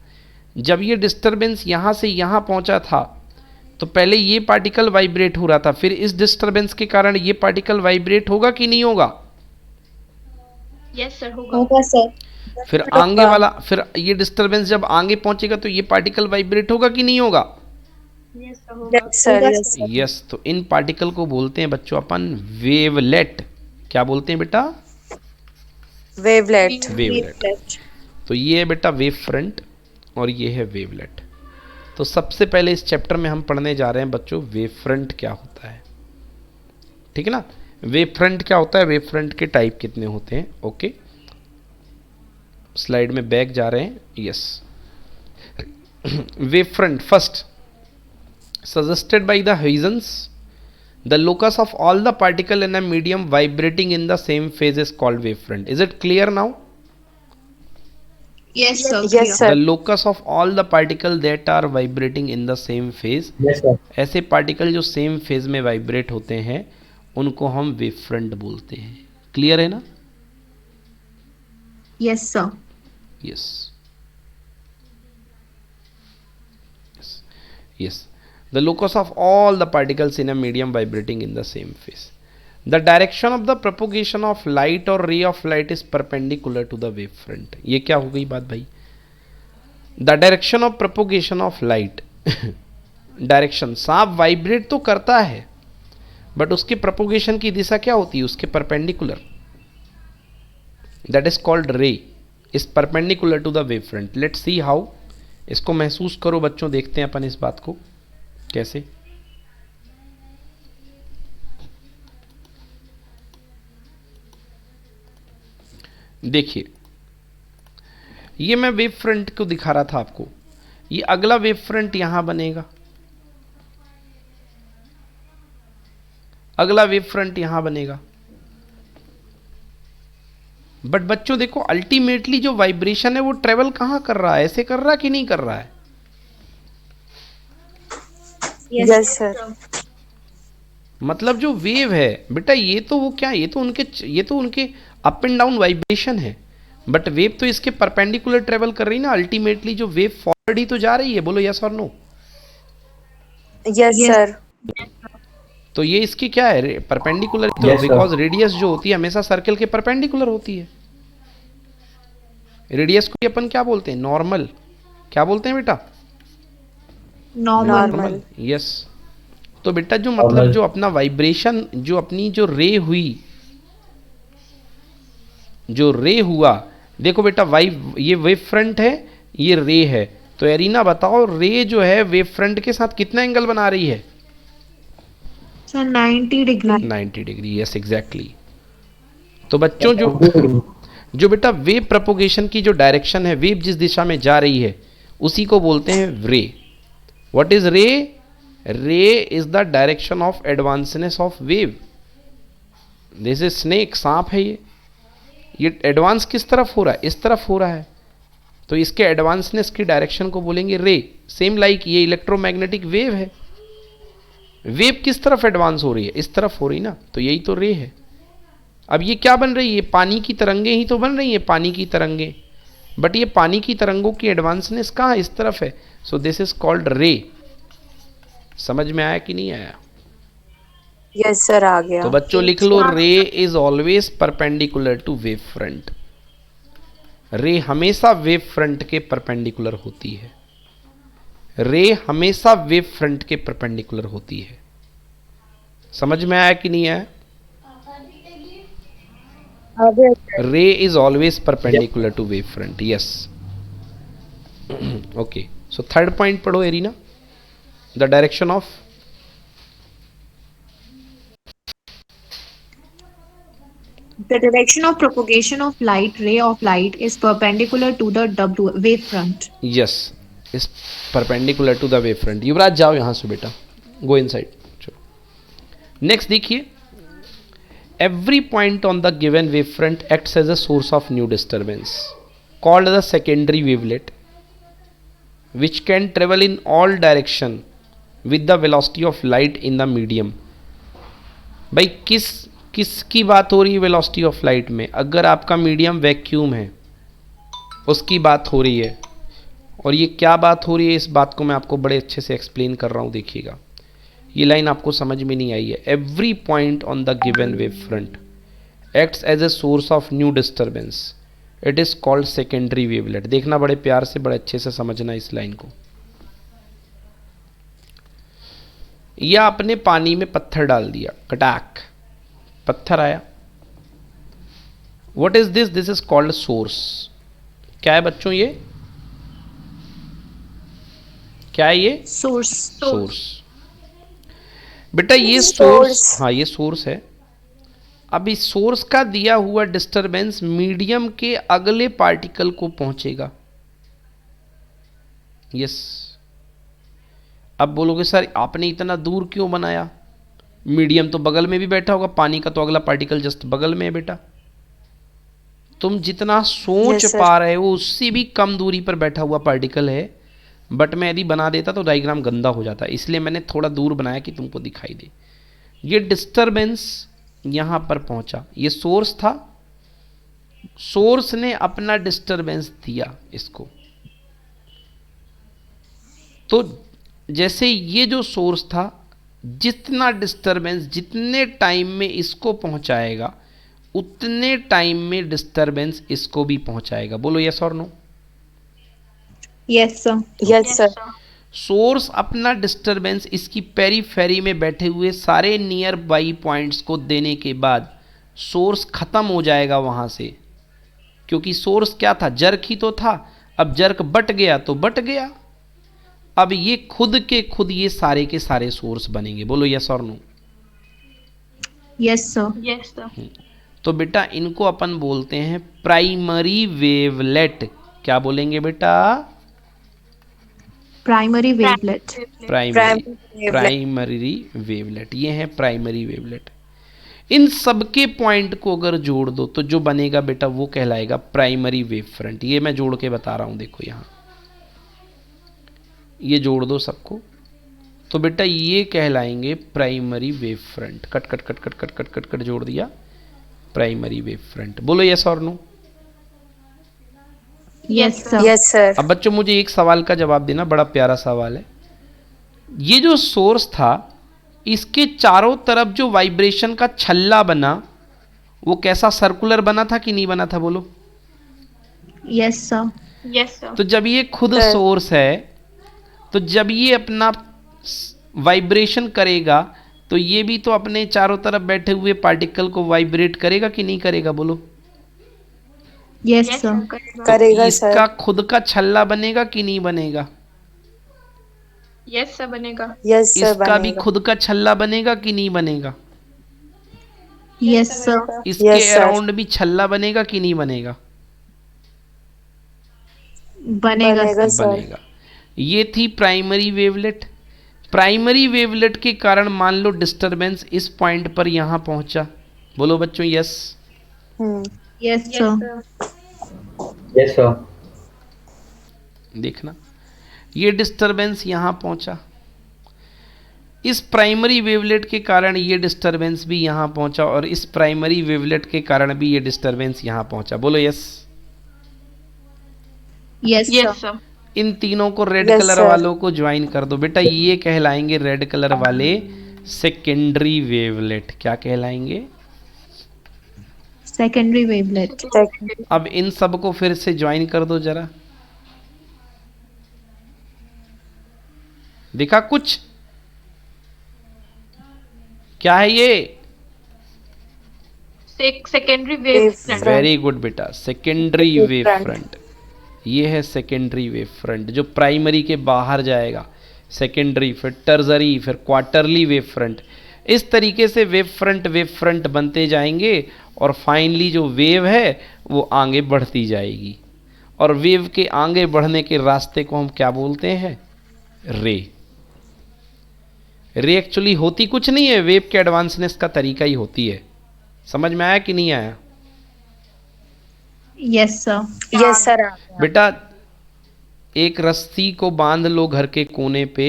जब ये डिस्टरबेंस यहां से यहां पहुंचा था, तो पहले ये पार्टिकल वाइब्रेट हो रहा था, फिर इस डिस्टरबेंस के कारण ये पार्टिकल वाइब्रेट होगा कि नहीं होगा? Yes, sir. होगा. होगा सर. फिर आगे वाला, फिर ये डिस्टरबेंस जब आगे पहुंचेगा तो ये पार्टिकल वाइब्रेट होगा कि नहीं होगा? Yes, sir. होगा. Yes, sir. Yes, sir. Yes. तो इन पार्टिकल को बोलते हैं बच्चों अपन वेवलेट. क्या बोलते हैं बेटा? Wavelet. वेवलेट. तो ये है बेटा वेव फ्रंट और ये है वेवलेट. तो सबसे पहले इस चैप्टर में हम पढ़ने जा रहे हैं बच्चों वेव फ्रंट क्या होता है. ठीक है ना? वेव फ्रंट क्या होता है, वेव फ्रंट के टाइप कितने होते हैं. ओके, स्लाइड में बैक जा रहे हैं. Yes. Wave front first suggested by the Huygens, the locus of all the particle in a medium vibrating in the same phase is called wavefront. Is it clear now? Yes, sir. Yes, sir. The locus of all the particle that are vibrating in the same phase. Yes, sir. ऐसे पार्टिकल जो सेम फेज में वाइब्रेट होते हैं उनको हम वेव फ्रंट बोलते हैं. क्लियर है ना? Yes, sir. Yes. Yes. Yes. The locus of all the particles in a medium vibrating in the same phase. The direction of the propagation of light or ray of light is perpendicular to the wave front. ये क्या हो गई बात भाई? The direction of propagation of light. Direction, सांप वाइब्रेट तो करता है बट उसके प्रोपोगेशन की दिशा क्या होती है? उसके perpendicular. That is called ray. Is perpendicular to the wave front. Let's see how. इसको महसूस करो बच्चों, देखते हैं अपन इस बात को कैसे. देखिए, ये मैं वेव फ्रंट को दिखा रहा था आपको. ये अगला वेव फ्रंट यहां बनेगा, अगला वेव फ्रंट यहां बनेगा. बट बच्चों देखो, अल्टीमेटली जो वाइब्रेशन है वो ट्रेवल कहां कर रहा है? ऐसे कर रहा है कि नहीं कर रहा है? Yes, sir. मतलब जो वेव है बेटा, ये तो वो क्या, ये तो उनके अप एंड डाउन वाइब्रेशन है. बट वेव तो इसके परपेंडिकुलर ट्रेवल कर रही ना. अल्टीमेटली जो वेव फॉरवर्ड ही तो जा रही है. बोलो यस और नो. Yes, sir. तो ये इसकी क्या है, परपेंडिकुलर. तो Yes, sir. बिकॉज रेडियस जो होती है हमेशा सर्कल के परपेंडिकुलर होती है. रेडियस को अपन क्या बोलते हैं? नॉर्मल. क्या बोलते हैं बेटा? Normal. Normal. यस. तो बेटा जो मतलब जो अपना वाइब्रेशन, जो अपनी जो रे हुई, जो रे हुआ, देखो बेटा, ये वेव फ्रंट है, ये रे है. तो एरिना बताओ, रे जो है वेव फ्रंट के साथ कितना एंगल बना रही है? Sir, 90 degree. 90 degree. Yes, exactly. तो बच्चों जो बेटा वेव प्रोपोगेशन की जो डायरेक्शन है, वेव जिस दिशा में जा रही है उसी को बोलते हैं रे. What is ray? Ray is the direction of advanceness of wave. This is snake. सांप है ये एडवांस किस तरफ हो रहा है? इस तरफ हो रहा है. तो इसके एडवांसनेस की डायरेक्शन को बोलेंगे रे. सेम लाइक ये इलेक्ट्रोमैग्नेटिक वेव है. वेव किस तरफ एडवांस हो रही है? इस तरफ हो रही ना. तो यही तो रे है. अब ये क्या बन रही है? पानी की तरंगे ही तो बन रही है, पानी की तरंगे. बट ये पानी की तरंगों की एडवांसनेस कहाँ? इस तरफ है. सो दिस इज कॉल्ड रे. समझ में आया कि नहीं आया? Yes, sir. आ गया. तो बच्चों लिख लो, ray is always perpendicular to wave front. Ray हमेशा वेव फ्रंट के परपेंडिकुलर होती है. रे हमेशा वेव फ्रंट के परपेंडिकुलर होती है. समझ में आया कि नहीं आया? आ गया, sir. Ray is always perpendicular to wave front. Yes. Okay. So third point पढ़ो Arina. The direction of The direction of propagation of light ray of light is perpendicular to the wave front. Yes, is perpendicular to the wave front. Yuvraj जाओ यहाँ से बेटा, गो इनसाइड। चलो नेक्स्ट देखिए, every point on the given wavefront acts as a source of new disturbance called the secondary wavelet, which can travel in all direction with the velocity of light in the medium। भाई किसकी बात हो रही है वेलोसिटी ऑफ लाइट में? अगर आपका मीडियम वैक्यूम है उसकी बात हो रही है। और ये क्या बात हो रही है, इस बात को मैं आपको बड़े अच्छे से एक्सप्लेन कर रहा हूँ, देखिएगा। ये लाइन आपको समझ में नहीं आई है। Every point on the given wave front acts as a source of new disturbance, it is called secondary wavelet. देखना बड़े प्यार से, बड़े अच्छे से समझना इस लाइन को। या आपने पानी में पत्थर डाल दिया, कटाक पत्थर आया। What is this? This is called source. क्या है बच्चों ये? क्या है ये? सोर्स। बेटा ये सोर्स, हाँ ये सोर्स है। अब इस सोर्स का दिया हुआ डिस्टरबेंस मीडियम के अगले पार्टिकल को पहुंचेगा। यस। अब बोलोगे सर आपने इतना दूर क्यों बनाया? मीडियम तो बगल में भी बैठा होगा, पानी का तो अगला पार्टिकल जस्ट बगल में है बेटा। तुम जितना सोच पा रहे हो उससे भी कम दूरी पर बैठा हुआ पार्टिकल है, बट मैं यदि बना देता तो डायग्राम गंदा हो जाता, इसलिए मैंने थोड़ा दूर बनाया कि तुमको दिखाई दे। ये डिस्टरबेंस यहां पर पहुंचा, ये सोर्स था, सोर्स ने अपना डिस्टरबेंस दिया इसको। तो जैसे ये जो सोर्स था, जितना डिस्टरबेंस जितने टाइम में इसको पहुंचाएगा उतने टाइम में डिस्टरबेंस इसको भी पहुंचाएगा। बोलो यस और no? Yes sir. Yes sir. Source अपना डिस्टरबेंस इसकी पेरीफेरी में बैठे हुए सारे नियर बाई पॉइंट्स को देने के बाद सोर्स खत्म हो जाएगा वहां से, क्योंकि सोर्स क्या था? जर्क ही तो था। अब जर्क बट गया तो बट गया। अब ये खुद के खुद ये सारे के सारे सोर्स बनेंगे। बोलो यस और no? Yes sir. Yes sir. तो बेटा इनको अपन बोलते हैं प्राइमरी वेवलेट। क्या बोलेंगे बेटा? Primary wavelet. प्राइमरी वेवलेट, ये है प्राइमरी वेवलेट। इन सबके पॉइंट को अगर जोड़ दो तो जो बनेगा बेटा वो कहलाएगा प्राइमरी वेव फ्रंट। ये मैं जोड़ के बता रहा हूं, देखो यहां ये जोड़ दो सबको, तो बेटा ये कहलाएंगे primary wave front. Cut cut cut cut cut cut cut cut जोड़ दिया, प्राइमरी वेव फ्रंट। बोलो यस और no? Yes sir. Yes sir. अब बच्चों मुझे एक सवाल का जवाब देना, बड़ा प्यारा सवाल है। ये जो सोर्स था इसके चारों तरफ जो वाइब्रेशन का छल्ला बना वो कैसा? सर्कुलर बना था कि नहीं बना था? बोलो यस सर। Yes sir. तो जब ये खुद सोर्स है तो जब ये अपना वाइब्रेशन करेगा तो ये भी तो अपने चारों तरफ बैठे हुए पार्टिकल को वाइब्रेट करेगा कि नहीं करेगा? बोलो यस सर। करेगा तो सर। इसका खुद का छल्ला बनेगा कि नहीं बनेगा? यस सर बनेगा। Yes sir. इसका भी खुद का छल्ला बनेगा कि नहीं बनेगा? Yes sir. इसके Yes, sir. अराउंड भी छल्ला बनेगा कि नहीं बनेगा? बनेगा बनेगा सर। सर। बनेगा। ये थी प्राइमरी वेवलेट। प्राइमरी वेवलेट के कारण मान लो डिस्टरबेंस इस पॉइंट पर यहां पहुंचा। बोलो बच्चों yes? Yes sir. Yes sir. देखना ये डिस्टरबेंस यहां पहुंचा, इस प्राइमरी वेवलेट के कारण ये डिस्टरबेंस भी यहां पहुंचा, और इस प्राइमरी वेवलेट के कारण भी ये डिस्टरबेंस यहां पहुंचा। बोलो yes? Yes yes sir. Sir. इन तीनों को रेड Yes, कलर sir. वालों को ज्वाइन कर दो बेटा, ये कहलाएंगे रेड कलर वाले सेकेंडरी वेवलेट। क्या कहलाएंगे? Secondary wavelet. अब इन सब को फिर से ज्वाइन कर दो जरा, दिखा कुछ? क्या है ये? Secondary wave front. Very good बेटा, secondary Wave wave front. Front. ये है सेकेंडरी वेव फ्रंट जो प्राइमरी के बाहर जाएगा। सेकेंडरी, फिर टर्जरी, फिर क्वार्टरली वेव फ्रंट। इस तरीके से वेव फ्रंट बनते जाएंगे और फाइनली जो वेव है वो आगे बढ़ती जाएगी। और वेव के आगे बढ़ने के रास्ते को हम क्या बोलते हैं? रे। रे एक्चुअली होती कुछ नहीं है, वेव के एडवांसनेस का तरीका ही होती है। समझ में आया कि नहीं आया? Yes, sir. यस सर आ गया। बेटा एक रस्सी को बांध लो घर के कोने पे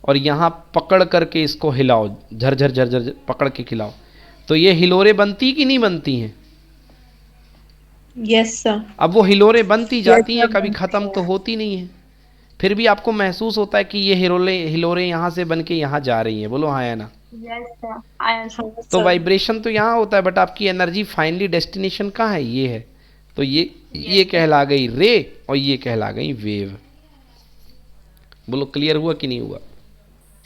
और यहाँ पकड़ करके इसको हिलाओ, झरझर झरझर पकड़ के खिलाओ, तो ये हिलोरे बनती कि नहीं बनती हैं? Yes, sir. अब वो हिलोरे बनती जाती हैं, sir, कभी ख़त्म तो होती नहीं है। फिर भी आपको महसूस होता है कि ये हिलोरे यहाँ से बन के यहाँ जा रही हैं। बोलो हाँ या ना? यस सर, आया सर। तो वाइब्रेशन तो यहाँ होता है, बट आपकी एनर्जी फाइनली डेस्टिनेशन कहाँ है? ये है। तो ये कहला गई रे और ये कहला गई वेव। बोलो क्लियर हुआ कि नहीं हुआ?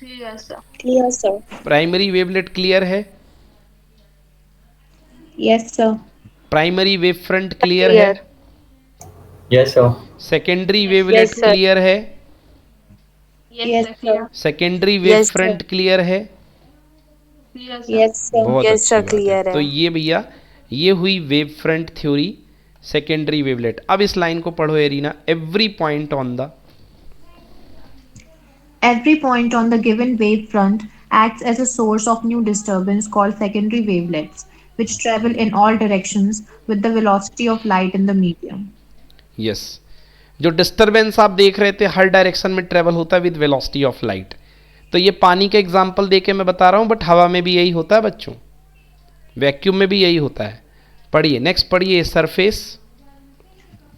Yes sir. Clear sir. Primary wavelet clear है? Yes, sir. Primary wave front clear है? Yes, sir. Secondary wavelet Yes, sir. Clear है? Yes sir, clear. Secondary wave Yes, sir. Front clear है? Clear sir. Yes sir. बहुत यस अच्छी सर बात क्लियर है। तो ये भैया ये हुई wave front theory, secondary wavelet. अब इस लाइन को पढ़ो Arina. Every point on the Every point on the given wavefront acts as a source of new disturbance called secondary wavelets, which travel in all directions with the velocity of light in the medium. Yes जो डिस्टरबेंस आप देख रहे थे हर डायरेक्शन में ट्रेवल होता है विद वेलोसिटी ऑफ लाइट। तो ये पानी का एग्जांपल देके मैं बता रहा हूँ, बट हवा में भी यही होता है बच्चों, वैक्यूम में भी यही होता है। पढ़िए नेक्स्ट, पढ़िए surface.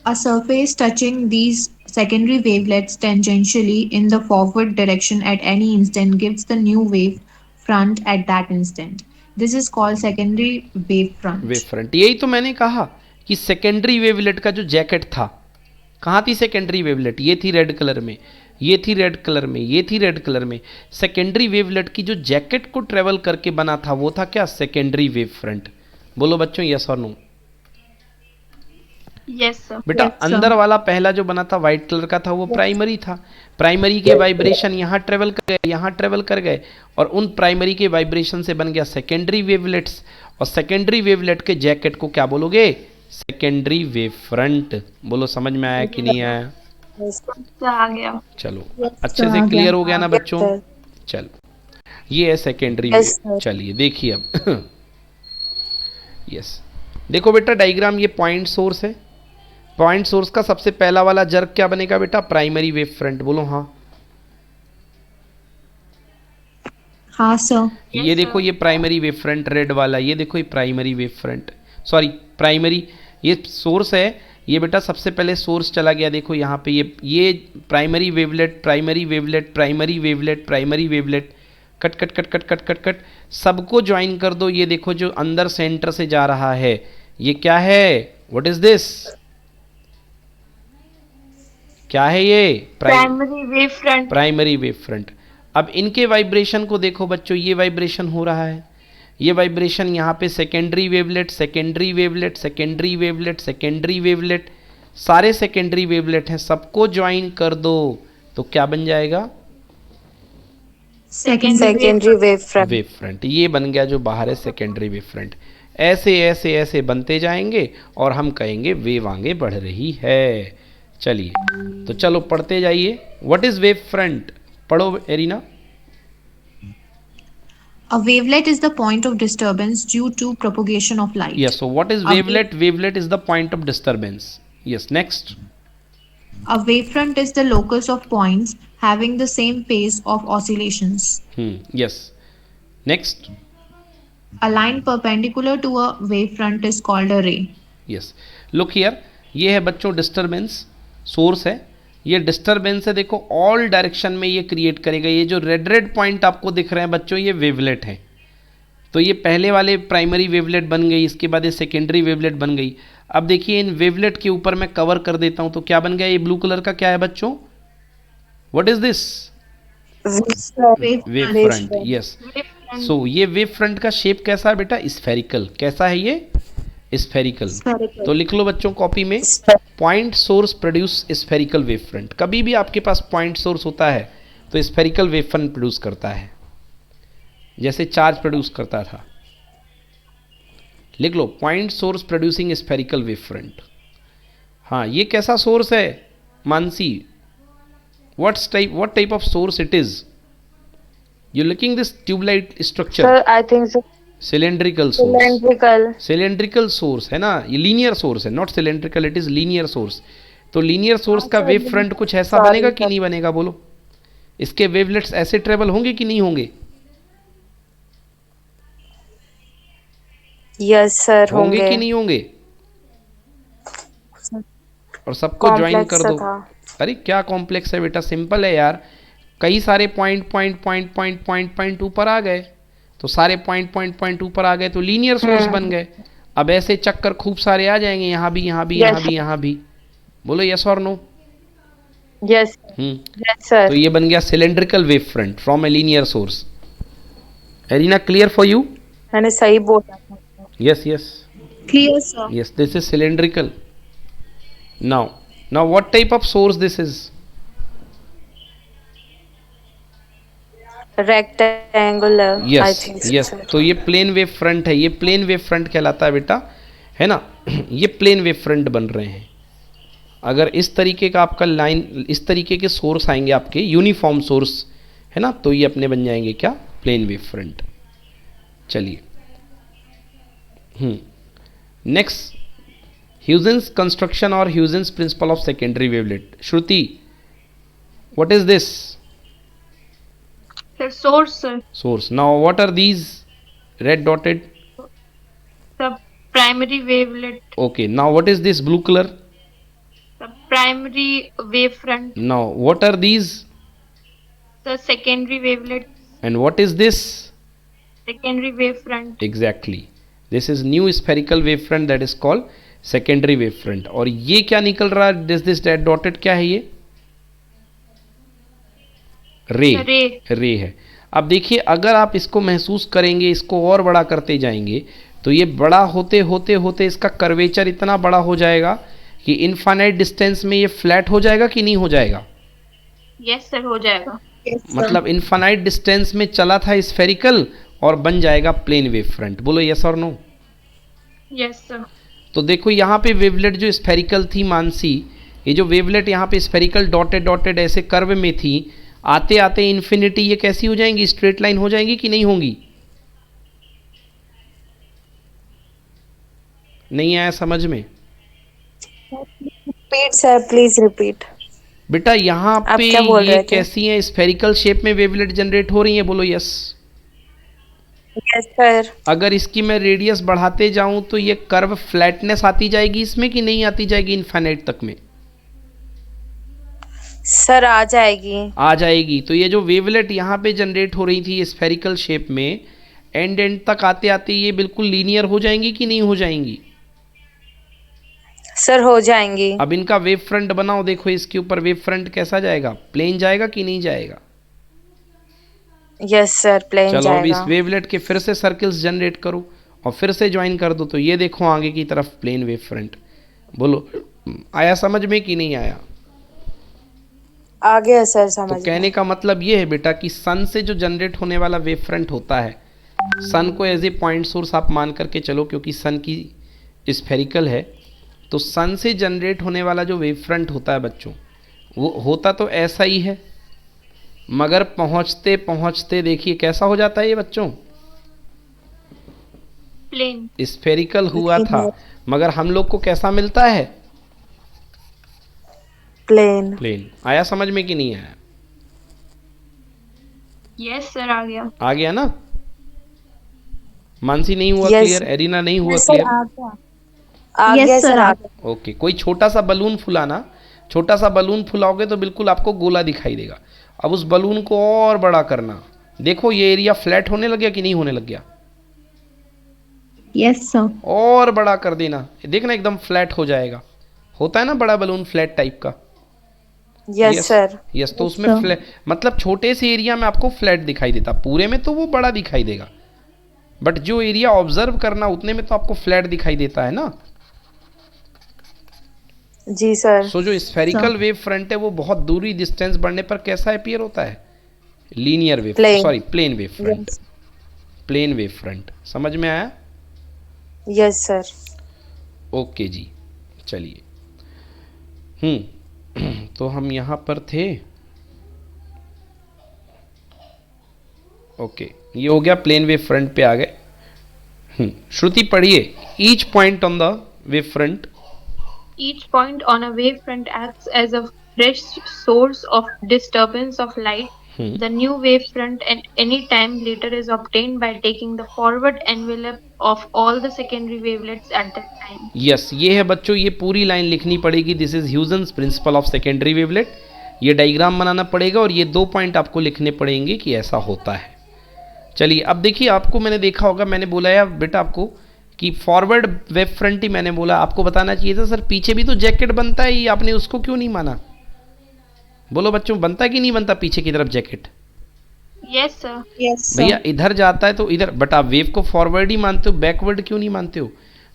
A surface touching these secondary wavelets tangentially in the forward direction at any instant gives the new wave front at that instant. This is called secondary wave front. Wave front. यही तो मैंने कहा कि सेकेंडरी वेवलेट का जो जैकेट था, कहाँ थी सेकेंडरी वेवलेट? ये थी रेड कलर में, ये थी रेड कलर में, ये थी रेड कलर में। सेकेंडरी वेवलेट की जो जैकेट को ट्रेवल करके बना था वो था क्या? Secondary wave front. बोलो बच्चों यस और नो? Yes sir. बेटा Yes, sir. अंदर वाला पहला जो बना था व्हाइट कलर का था वो प्राइमरी था। प्राइमरी के वाइब्रेशन यहाँ ट्रेवल कर गए, यहाँ ट्रेवल कर गए, और उन प्राइमरी के वाइब्रेशन से बन गया सेकेंडरी वेवलेट्स। और सेकेंडरी वेवलेट के जैकेट को क्या बोलोगे? Secondary wave front. बोलो समझ में आया कि नहीं आया? सर आ गया। चलो Yes, अच्छे sir, से आ क्लियर गया। हो गया ना Yes, बच्चों? sir. चलो ये है सेकेंडरी Yes, वेव। sir. चलिए देखिए अब यस देखो बेटा डायग्राम, ये पॉइंट सोर्स है। पॉइंट सोर्स का सबसे पहला वाला जर्क क्या बनेगा बेटा? Primary wave front. बोलो हाँ। हाँ सर. ये देखो ये प्राइमरी वेव फ्रंट रेड वाला, ये देखो ये primary wave front, sorry primary, ये सोर्स है। ये बेटा सबसे पहले सोर्स चला गया, देखो यहाँ पे ये primary wavelet, primary wavelet, primary wavelet, primary wavelet, cut cut cut cut cut cut cut, सबको ज्वाइन कर दो। ये देखो जो अंदर सेंटर से जा रहा है ये क्या है? What is this? क्या है ये? Primary wave front. Primary wave front. अब इनके वाइब्रेशन को देखो बच्चों, ये वाइब्रेशन हो रहा है, ये वाइब्रेशन यहाँ पे secondary wavelet, secondary wavelet, secondary wavelet, secondary wavelet, सारे सेकेंडरी वेवलेट हैं, सबको ज्वाइन कर दो तो क्या बन जाएगा? Secondary wave front. Wave front. ये बन गया जो बाहर है सेकेंडरी वेव फ्रंट। ऐसे ऐसे ऐसे बनते जाएंगे और हम कहेंगे वेव आगे बढ़ रही है। चलिए तो चलो पढ़ते जाइए। What is wave front? पढ़ो arena. A wavelet is the point of disturbance due to propagation of light. Yes, so what is wavelet? Wavelet is the point of disturbance. Yes, next. A wavefront is the locus of points having the same phase of oscillations. Yes. Next. A line perpendicular to a wavefront is called a ray. Yes. Look here. ये है बच्चों डिस्टर्बेंस, सोर्स है। ये डिस्टर्बेंस है, देखो ऑल डायरेक्शन में ये क्रिएट करेगा। ये जो रेड रेड पॉइंट आपको दिख रहे हैं बच्चों, ये वेवलेट है। तो ये पहले वाले प्राइमरी वेवलेट बन गई, इसके बाद ये सेकेंडरी वेवलेट बन गई। अब देखिए इन वेवलेट के ऊपर मैं कवर कर देता हूं तो क्या बन गया? ये ब्लू कलर का क्या है बच्चों? What is this? Wave front. Yes. So ये वेव फ्रंट का शेप कैसा है बेटा? स्फेरिकल। कैसा है ये? स्फेरिकल। तो लिख लो बच्चों कॉपी में, point source produce spherical wave front. कभी भी आपके पास पॉइंट सोर्स होता है तो स्फेरिकल वेव फ्रंट प्रोड्यूस करता है। जैसे चार्ज प्रोड्यूस करता था। लिख लो, point source producing spherical wave front. हाँ, ये कैसा सोर्स है Mansi? what type of source it is? You looking this tube light structure? Sir, I think so. Cylindrical source. Cylindrical. Cylindrical source है ना, ये लीनियर सोर्स है, not cylindrical, it is linear source. तो लीनियर सोर्स का वेव फ्रंट कुछ ऐसा Sorry, बनेगा कि sir. नहीं बनेगा, बोलो? इसके वेवलेट्स ऐसे ट्रेवल होंगे कि नहीं होंगे? Yes, sir. होंगे कि होंगे। नहीं होंगे? और सबको ज्वाइन Complex कर सा दो। था। अरे क्या कॉम्प्लेक्स है बेटा, सिंपल है यार। कई सारे पॉइंट ऊपर आ गए, तो सारे पॉइंट ऊपर आ गए तो लीनियर सोर्स बन गए। अब ऐसे चक्कर खूब सारे आ जाएंगे, यहाँ भी, यहाँ भी, Yes. यहाँ भी, यहाँ भी। बोलो यस और नो? Yes. Yes, sir. तो ये बन गया cylindrical wave front from a linear source. Arena, clear for you? मैंने सही बोला था। Yes yes Clear, sir. yes, this is cylindrical. Now what type of source this is? Rectangular. I yes think so, yes, sir. तो ये प्लेन वेव फ्रंट है, ये प्लेन वेव फ्रंट कहलाता है बेटा, है ना? ये प्लेन वेव फ्रंट बन रहे हैं। अगर इस तरीके का आपका लाइन, इस तरीके के सोर्स आएंगे आपके, यूनिफॉर्म सोर्स, है ना, तो ये अपने बन जाएंगे क्या? Plane wave front. चलिए नेक्स्ट, ह्यूजेंस कंस्ट्रक्शन और Huygens principle of secondary wavelet. Shruti, what is this? Sir, source, sir. Source. Now what are these red dotted? The primary wavelet. Okay, now what is this blue color? The primary wavefront. Now what are these? The secondary wavelet. And what is this? Secondary wavefront. Exactly. This is new spherical wavefront that is called secondary wavefront. और ये क्या निकल रहा है? This red dotted क्या है ये? रे। रे है। अब देखिए, अगर आप इसको महसूस करेंगे, इसको और बड़ा करते जाएंगे, तो ये बड़ा होते होते होते इसका कर्वेचर इतना बड़ा हो जाएगा कि इनफाइनाइट डिस्टेंस में ये फ्लैट हो जाएगा कि नहीं हो जाएगा? Yes, sir, हो जाएगा। मतलब इनफाइनाइट डिस्टेंस में चला था स्फेरिकल और बन जाएगा प्लेन वेव फ्रंट। बोलो यस और नो? Yes, sir. तो देखो यहाँ पे वेवलेट जो स्फेरिकल थी मानसी, ये जो वेवलेट यहाँ पे स्फेरिकल डॉटेड डॉटेड ऐसे कर्व में थी, आते आते इन्फिनिटी ये कैसी हो जाएंगी? स्ट्रेट लाइन हो जाएंगी कि नहीं होंगी? नहीं आया समझ में? Repeat, sir. Please repeat. बेटा यहाँ आप पे क्या बोल ये रहे थे? कैसी है? स्फेरिकल शेप में वेवलेट जनरेट हो रही है। बोलो यस। Yes, sir. अगर इसकी मैं रेडियस बढ़ाते जाऊं तो ये कर्व फ्लैटनेस आती जाएगी इसमें कि नहीं आती जाएगी इनफाइनाइट तक में? सर आ जाएगी। आ जाएगी। तो ये जो वेवलेट यहाँ पे जनरेट हो रही थी स्फेरिकल शेप में, एंड तक आते आते ये बिल्कुल लीनियर हो जाएंगी कि नहीं हो जाएंगी? सर हो जाएंगी। अब इनका वेव फ्रंट बनाओ, देखो इसके ऊपर वेव फ्रंट कैसा जाएगा? प्लेन जाएगा कि नहीं जाएगा? यस सर, प्लेन चलो अब इस जाएगा। वेवलेट के फिर से सर्कल्स जनरेट करो और फिर से ज्वाइन कर दो, तो ये देखो आगे की तरफ प्लेन वेव फ्रंट। बोलो आया समझ में कि नहीं आया? आ गया सर तो समझ कहने में। का मतलब ये है बेटा कि सन से जो जनरेट होने वाला वेव फ्रंट होता है, सन को एज ए पॉइंट सोर्स आप मान करके चलो, क्योंकि सन की स्फेरिकल है, तो सन से जनरेट होने वाला जो वेव फ्रंट होता है बच्चों, वो होता तो ऐसा ही है, मगर पहुंचते पहुंचते देखिए कैसा हो जाता है ये बच्चों? प्लेन। स्फेरिकल हुआ था, मगर हम लोग को कैसा मिलता है? प्लेन। प्लेन। आया समझ में कि नहीं आया? यस सर, आ गया। आ गया ना? मानसी नहीं हुआ Yes. क्लियर? एरिना नहीं हुआ सर क्लियर? आ गया। आ Yes, गया sir, सर आ आ गया। ओके, कोई छोटा सा बलून फुलाना, छोटा सा बलून फुलाओगे तो बिल्कुल आपको गोला दिखाई देगा। अब उस बलून को और बड़ा करना, देखो ये एरिया फ्लैट होने लग गया कि नहीं होने लग गया? Yes, sir. और बड़ा कर देना, देखना एकदम फ्लैट हो जाएगा। होता है ना बड़ा बलून फ्लैट टाइप का? Yes sir. यस, तो Yes, उसमें sir. फ्लैट मतलब छोटे से एरिया में आपको फ्लैट दिखाई देता, पूरे में तो वो बड़ा दिखाई देगा, बट जो एरिया ऑब्जर्व करना उतने में तो आपको फ्लैट दिखाई देता है ना। जी सर। सो जो स्फेरिकल वेव फ्रंट है वो बहुत दूरी डिस्टेंस बढ़ने पर कैसा अपीयर होता है? Linear wave, Plane. Sorry plane wave front. Plane wave front. समझ में आया? Yes sir. ओके जी, चलिए। तो हम यहाँ पर थे। ओके, ये हो गया, प्लेन वेव फ्रंट पे आ गए। श्रुति पढ़िए, each point on the wave front. Each point on a wavefront acts as a fresh source of disturbance of light. The new wavefront at any time later is obtained by taking the forward envelope of all the secondary wavelets at that time. Yes, ये है बच्चों, ये पूरी लाइन लिखनी पड़ेगी। This is Huygens principle of secondary wavelet. ये डायग्राम बनाना पड़ेगा और ये 2 पॉइंट आपको लिखने पड़ेंगे कि ऐसा होता है। चलिए, अब देखिए, आपको मैंने देखा होगा, मैंने बोला यार बेटा आपको कि फॉरवर्ड वेव फ्रंट ही मैंने बोला, आपको बताना चाहिए था सर पीछे भी तो जैकेट बनता है, ये आपने उसको क्यों नहीं माना? बोलो बच्चों, बनता कि नहीं बनता पीछे की तरफ जैकेट? Yes, sir. Yes, भैया इधर जाता है तो इधर, बट आप वेव को फॉरवर्ड ही मानते हो, बैकवर्ड क्यों नहीं मानते हो?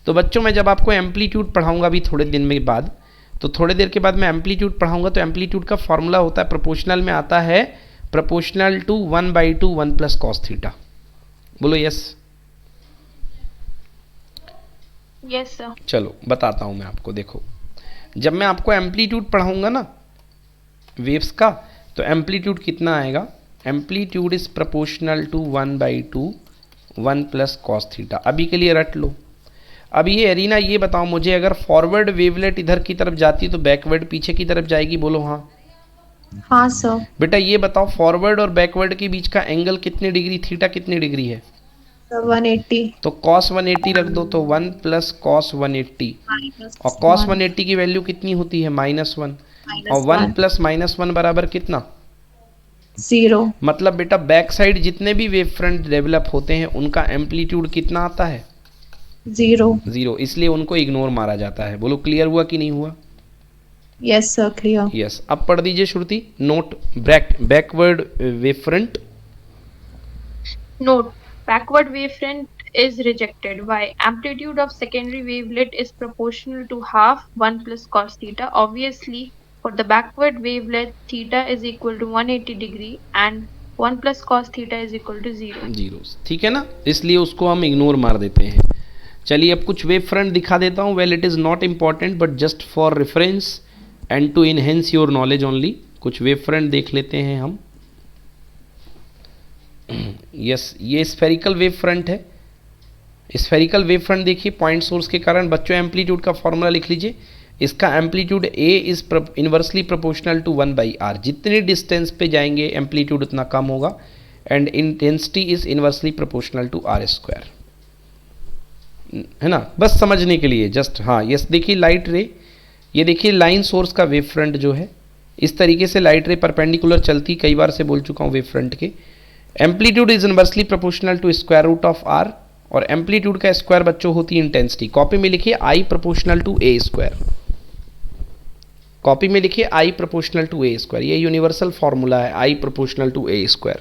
तो बच्चों, मैं जब आपको एम्पलीट्यूड पढ़ाऊंगा अभी थोड़े दिन में बाद, तो थोड़ी देर के बाद मैं एम्पलीट्यूड पढ़ाऊंगा, तो एम्पलीट्यूड का फॉर्मूला होता है, प्रोपोर्शनल में आता है, प्रोपोर्शनल टू 1/2 1 + cos थीटा। बोलो यस। Yes, sir. चलो बताता हूँ मैं आपको। देखो, जब मैं आपको एम्पलीट्यूड पढ़ाऊंगा ना वेव्स का, तो एम्पलीट्यूड कितना आएगा? Amplitude is proportional to 1/2 1 + cos theta. अभी के लिए रट लो। अब ये एरीना, ये बताओ मुझे, अगर फॉरवर्ड वेवलेट इधर की तरफ जाती तो बैकवर्ड पीछे की तरफ जाएगी? बोलो हाँ। हाँ सर। बेटा ये बताओ, फॉरवर्ड और बैकवर्ड के बीच का एंगल कितने डिग्री, थीटा कितने डिग्री है? 180 तो cos 180 रख दो, तो 1 + cos 180, और cos 180 की वैल्यू कितनी होती है? -1, और 1 + -1 बराबर कितना? 0। मतलब बेटा बैक साइड जितने भी वेव फ्रंट डेवलप होते हैं उनका एम्पलीट्यूड कितना आता है? 0। इसलिए उनको इग्नोर मारा जाता है। बोलो क्लियर हुआ कि नहीं हुआ? Yes sir, clear. यस। अब पढ़ दीजिए Shruti, note backward wave front. Note: backward wavefront is rejected. Why? Amplitude of secondary wavelet is proportional to half 1 + cos theta. Obviously, for the backward wavelet, theta is equal to 180 degree and 1 + cos theta is equal to 0. 0, ठीक है ना? इसलिए उसको हम इग्नोर मार देते हैं। चलिए, अब कुछ वेव फ्रंट दिखा देता हूँ। Well, it is not important but just for reference and to enhance your knowledge only. कुछ वेव फ्रंट देख लेते हैं हम। यस, ये स्फेरिकल वेव फ्रंट है। स्फेरिकल वेव फ्रंट देखिए, पॉइंट सोर्स के कारण बच्चों एम्पलीट्यूड का फॉर्मूला लिख लीजिए। इसका amplitude A is inversely proportional to 1/r। जितनी डिस्टेंस पे जाएंगे एम्पलीट्यूड उतना कम होगा, and intensity is inversely proportional to r², है ना? बस समझने के लिए जस्ट। हाँ यस, देखिए लाइट रे, ये देखिए लाइन सोर्स का वेव फ्रंट जो है, इस तरीके से लाइट रे परपेंडिकुलर चलती, कई बार से बोल चुका हूँ वेव फ्रंट के। Amplitude is inversely proportional to √r, और एम्पलीट्यूड का स्क्वायर बच्चों होती है इंटेंसिटी। कॉपी में लिखिए I proportional to a²। Copy में लिखिए I प्रोपोर्शनल टू a²। ये यूनिवर्सल फॉर्मूला है, I प्रोपोर्शनल टू a²।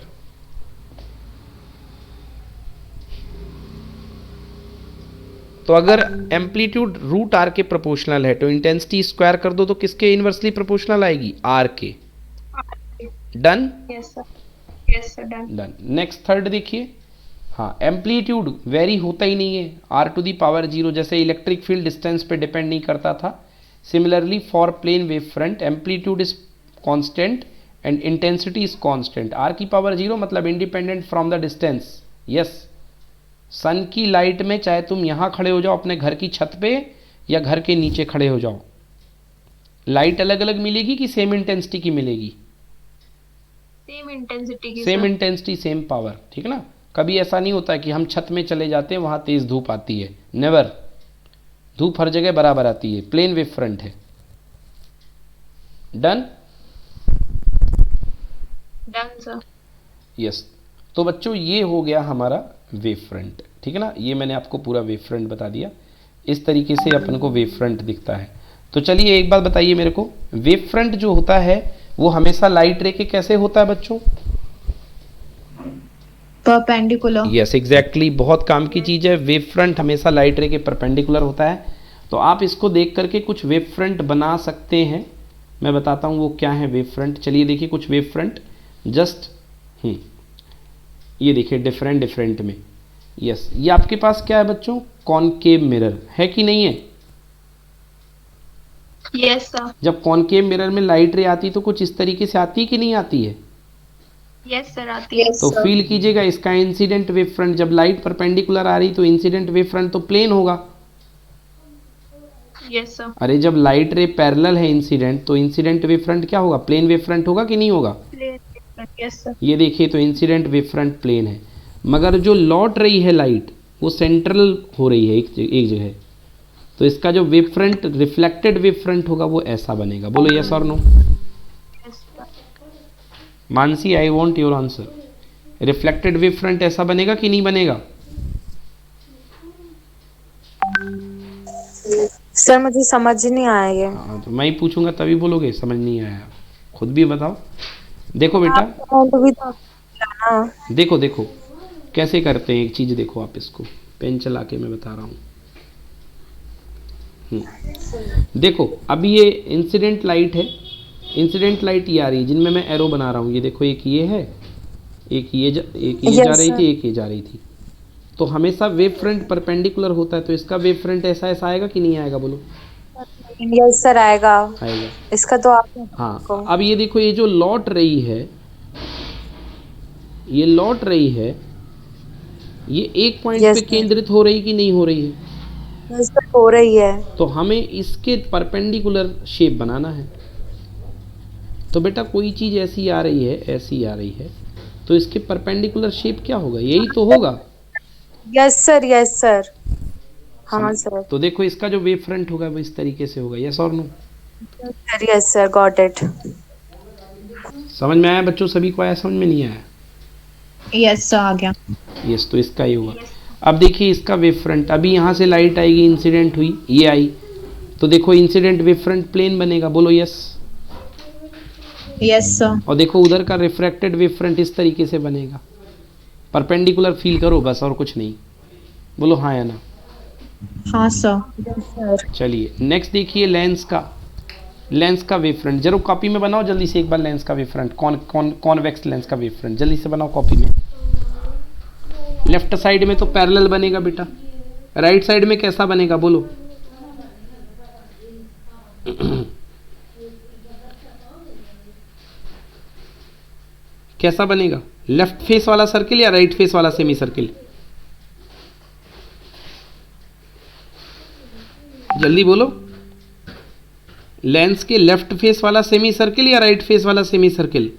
तो अगर एम्पलीट्यूड √r के प्रोपोर्शनल है तो इंटेंसिटी स्क्वायर कर दो तो किसके इनवर्सली प्रोपोर्शनल आएगी? r के। Done? Yes, sir. Yes, sir. Done. Done. Next third देखिए। हाँ, एम्पलीट्यूड वेरी होता ही नहीं है, r⁻0, जैसे इलेक्ट्रिक फील्ड डिस्टेंस पे डिपेंड नहीं करता था। Similarly for plane wave front amplitude is constant and intensity is constant. r⁻0 मतलब independent from the distance. Yes, sun की लाइट में चाहे तुम यहाँ खड़े हो जाओ अपने घर की छत पे या घर के नीचे खड़े हो जाओ, लाइट अलग अलग मिलेगी कि सेम इंटेंसिटी की मिलेगी? Same intensity की same sir. Intensity same power, ठीक ना? कभी ऐसा नहीं होता कि हम छत में चले जाते हैं वहाँ तेज़ धूप आती है, नेवर। धूप हर जगह बराबर आती है। प्लेन वेव फ्रंट है। डन? Done, sir. यस। तो बच्चों ये हो गया हमारा वेव फ्रंट, ठीक है ना? ये मैंने आपको पूरा वेव फ्रंट बता दिया। इस तरीके से अपन को वेव फ्रंट दिखता है। तो चलिए एक बात बताइए मेरे को, वेव फ्रंट जो होता है वो हमेशा लाइट रे के कैसे होता है बच्चों? परपेंडिकुलर। यस एग्जैक्टली, बहुत काम की चीज़ है। वेव फ्रंट हमेशा लाइट रे के परपेंडिकुलर होता है। तो आप इसको देख करके कुछ वेव फ्रंट बना सकते हैं। मैं बताता हूँ वो क्या है वेव फ्रंट। चलिए देखिए कुछ वेव फ्रंट, जस्ट ये देखिए डिफरेंट में। यस, ये आपके पास क्या है बच्चों, कॉनकेव मिरर है कि नहीं है? Yes, sir. जब कॉनकेव मिरर में लाइट रे आती है तो कुछ इस तरीके से आती है कि नहीं आती है? Yes, sir. आती है. तो फील कीजिएगा इसका इंसिडेंट वेव फ्रंट, जब लाइट परपेंडिकुलर आ रही तो इंसिडेंट वेव फ्रंट तो प्लेन होगा। Yes, sir. अरे जब लाइट रे पैरेलल है इंसिडेंट, तो इंसिडेंट वेव फ्रंट क्या होगा, प्लेन वेव फ्रंट होगा कि नहीं होगा? Plane. Yes, sir. ये देखिए तो इंसिडेंट वेव फ्रंट प्लेन है, मगर जो लौट रही है लाइट वो सेंट्रल हो रही है एक जगह, तो इसका जो wave front reflected wave front होगा वो ऐसा बनेगा। बोलो यस और no. Yes, sir. Mansi, I want your answer. Reflected wave front ऐसा बनेगा कि नहीं बनेगा? सर मुझे समझ ही नहीं आया ये। हाँ, तो मैं ही पूछूंगा तभी बोलोगे समझ नहीं आया। खुद भी बताओ। देखो बेटा, तो भी तो ना। देखो देखो कैसे करते हैं, एक चीज देखो आप, इसको पेन चला के मैं बता रहा हूँ। देखो अभी ये इंसिडेंट लाइट है, इंसिडेंट लाइट ये आ रही है जिनमें मैं एरो बना रहा हूँ। ये देखो, एक ये है, एक ये Yes, जा रही sir. थी, एक ये जा रही थी। तो हमेशा वेव फ्रंट परपेंडिकुलर होता है, तो इसका वेव फ्रंट ऐसा ऐसा आएगा कि नहीं आएगा? बोलो। यस सर आएगा। आएगा। इसका तो आप हाँ, अब ये देखो, ये जो लौट रही है, ये लौट रही है, ये एक पॉइंट Yes, पे sir. केंद्रित हो रही कि नहीं हो रही है? यस सर हो रही है। तो हमें इसके परपेंडिकुलर शेप बनाना है। तो बेटा कोई चीज ऐसी आ रही है, ऐसी आ रही है, तो इसके परपेंडिकुलर शेप क्या होगा? यही तो होगा। Yes sir yes sir. हाँ सर। तो देखो इसका जो वेव फ्रंट होगा वो इस तरीके से होगा। यस और no? Sir yes sir got it. समझ में आया बच्चों? सभी को आया? समझ में नहीं आया? यस सर आ गया। यस, तो इसका ही होगा। अब देखिए इसका वेव फ्रंट, अभी यहाँ से लाइट आएगी, इंसिडेंट हुई, ये आई, तो देखो इंसिडेंट वेव फ्रंट प्लेन बनेगा। बोलो यस। Yes sir. और देखो उधर का रिफ्रैक्टेड वेव फ्रंट इस तरीके से बनेगा। परपेंडिकुलर फील करो बस, और कुछ नहीं। बोलो हाँ या ना। हाँ सर। चलिए नेक्स्ट देखिए, लेंस का, लेंस का वेव फ्रंट जरूर कॉपी में बनाओ जल्दी से एक बार। लेंस का वेव फ्रंट, कॉन्वेक्स लेंस का वेव फ्रंट जल्दी से बनाओ कॉपी में। लेफ्ट साइड में तो पैरेलल बनेगा बेटा, राइट साइड में कैसा बनेगा? बोलो। कैसा बनेगा? लेफ्ट फेस वाला सर्किल या राइट फेस वाला सेमी सर्किल? जल्दी बोलो। लेंस के लेफ्ट फेस वाला सेमी सर्किल या राइट फेस वाला सेमी सर्किल?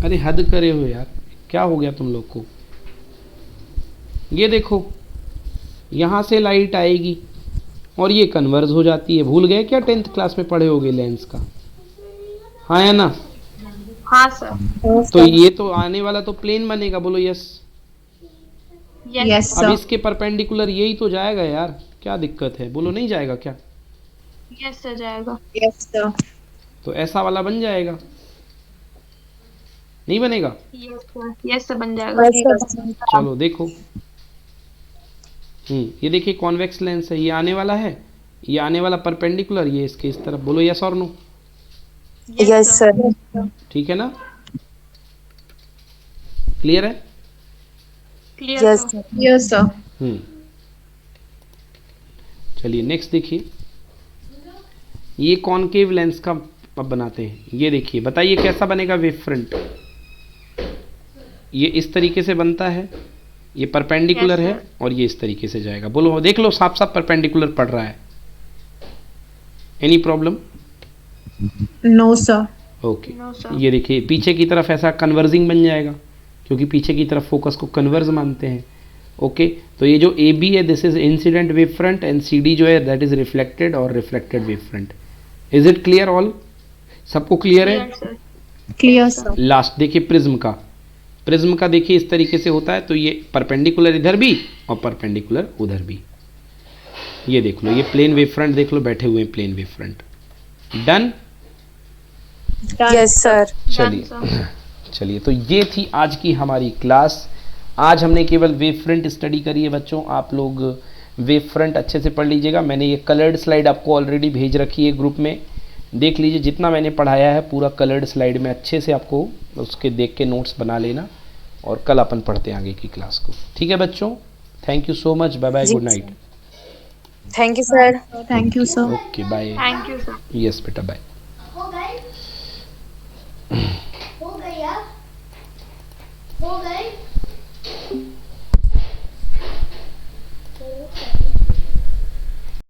अरे हद करे हो यार, क्या हो गया तुम लोग को? ये देखो यहां से लाइट आएगी और ये कन्वर्ज हो जाती है। भूल गए क्या 10th क्लास में पढ़े होगे लेंस का? हाँ या ना? हाँ सर। तो ये तो आने वाला तो प्लेन बनेगा। बोलो यस। यस अब सर। इसके परपेंडिकुलर यही तो जाएगा यार, क्या दिक्कत है? बोलो नहीं जाएगा क्या? यस सर जाएगा। Yes sir. तो ऐसा वाला बन जाएगा, नहीं बनेगा? यस सर, यस सर बन जाएगा। चलो देखो, ये देखिए कॉन्वेक्स लेंस है, ये आने वाला है, ये आने वाला परपेंडिकुलर, ये इसके इस तरफ। बोलो यस और नो। Yes sir. ठीक है ना? क्लियर है? Clear yes sir. Sir. Yes sir. चलिए नेक्स्ट देखिए, ये कॉनकेव लेंस का अब बनाते हैं। ये देखिए, बताइए कैसा बनेगा वेव फ्रंट? ये इस तरीके से बनता है, ये परपेंडिकुलर Yes, है और ये इस तरीके से जाएगा। बोलो, देख लो साफ साफ परपेंडिकुलर पड़ रहा है। Any problem? No sir. Okay. No, sir. ये देखिए पीछे की तरफ ऐसा कन्वर्जिंग बन जाएगा, क्योंकि पीछे की तरफ फोकस को कन्वर्ज मानते हैं। ओके, तो ये जो ए बी है this is incident wave front, and C D जो है दैट इज रिफ्लेक्टेड और reflected wave front. Is it clear all? सबको क्लियर है? Clear sir. Clear sir. Last देखिए प्रिज्म का, प्रिज्म का देखिए इस तरीके से होता है, तो ये परपेंडिकुलर इधर भी और परपेंडिकुलर उधर भी। ये देख लो, ये प्लेन वेव फ्रंट देख लो, बैठे हुए हैं plane wave front. Done? Yes sir. चलिए चलिए, तो ये थी आज की हमारी क्लास। आज हमने केवल वेव फ्रंट स्टडी करी है बच्चों। आप लोग वेव फ्रंट अच्छे से पढ़ लीजिएगा। मैंने ये कलर्ड स्लाइड आपको ऑलरेडी भेज रखी है ग्रुप में, देख लीजिए जितना मैंने पढ़ाया है पूरा कलर्ड स्लाइड में अच्छे से आपको उसके देख के नोट्स बना लेना, और कल अपन पढ़ते हैं आगे की क्लास को। ठीक है बच्चों, thank you so much, bye bye, जी good night. Thank you sir. Thank you, sir. Okay bye. Thank you, sir. Yes बेटा बाय। हो गई हो गई अब हो गई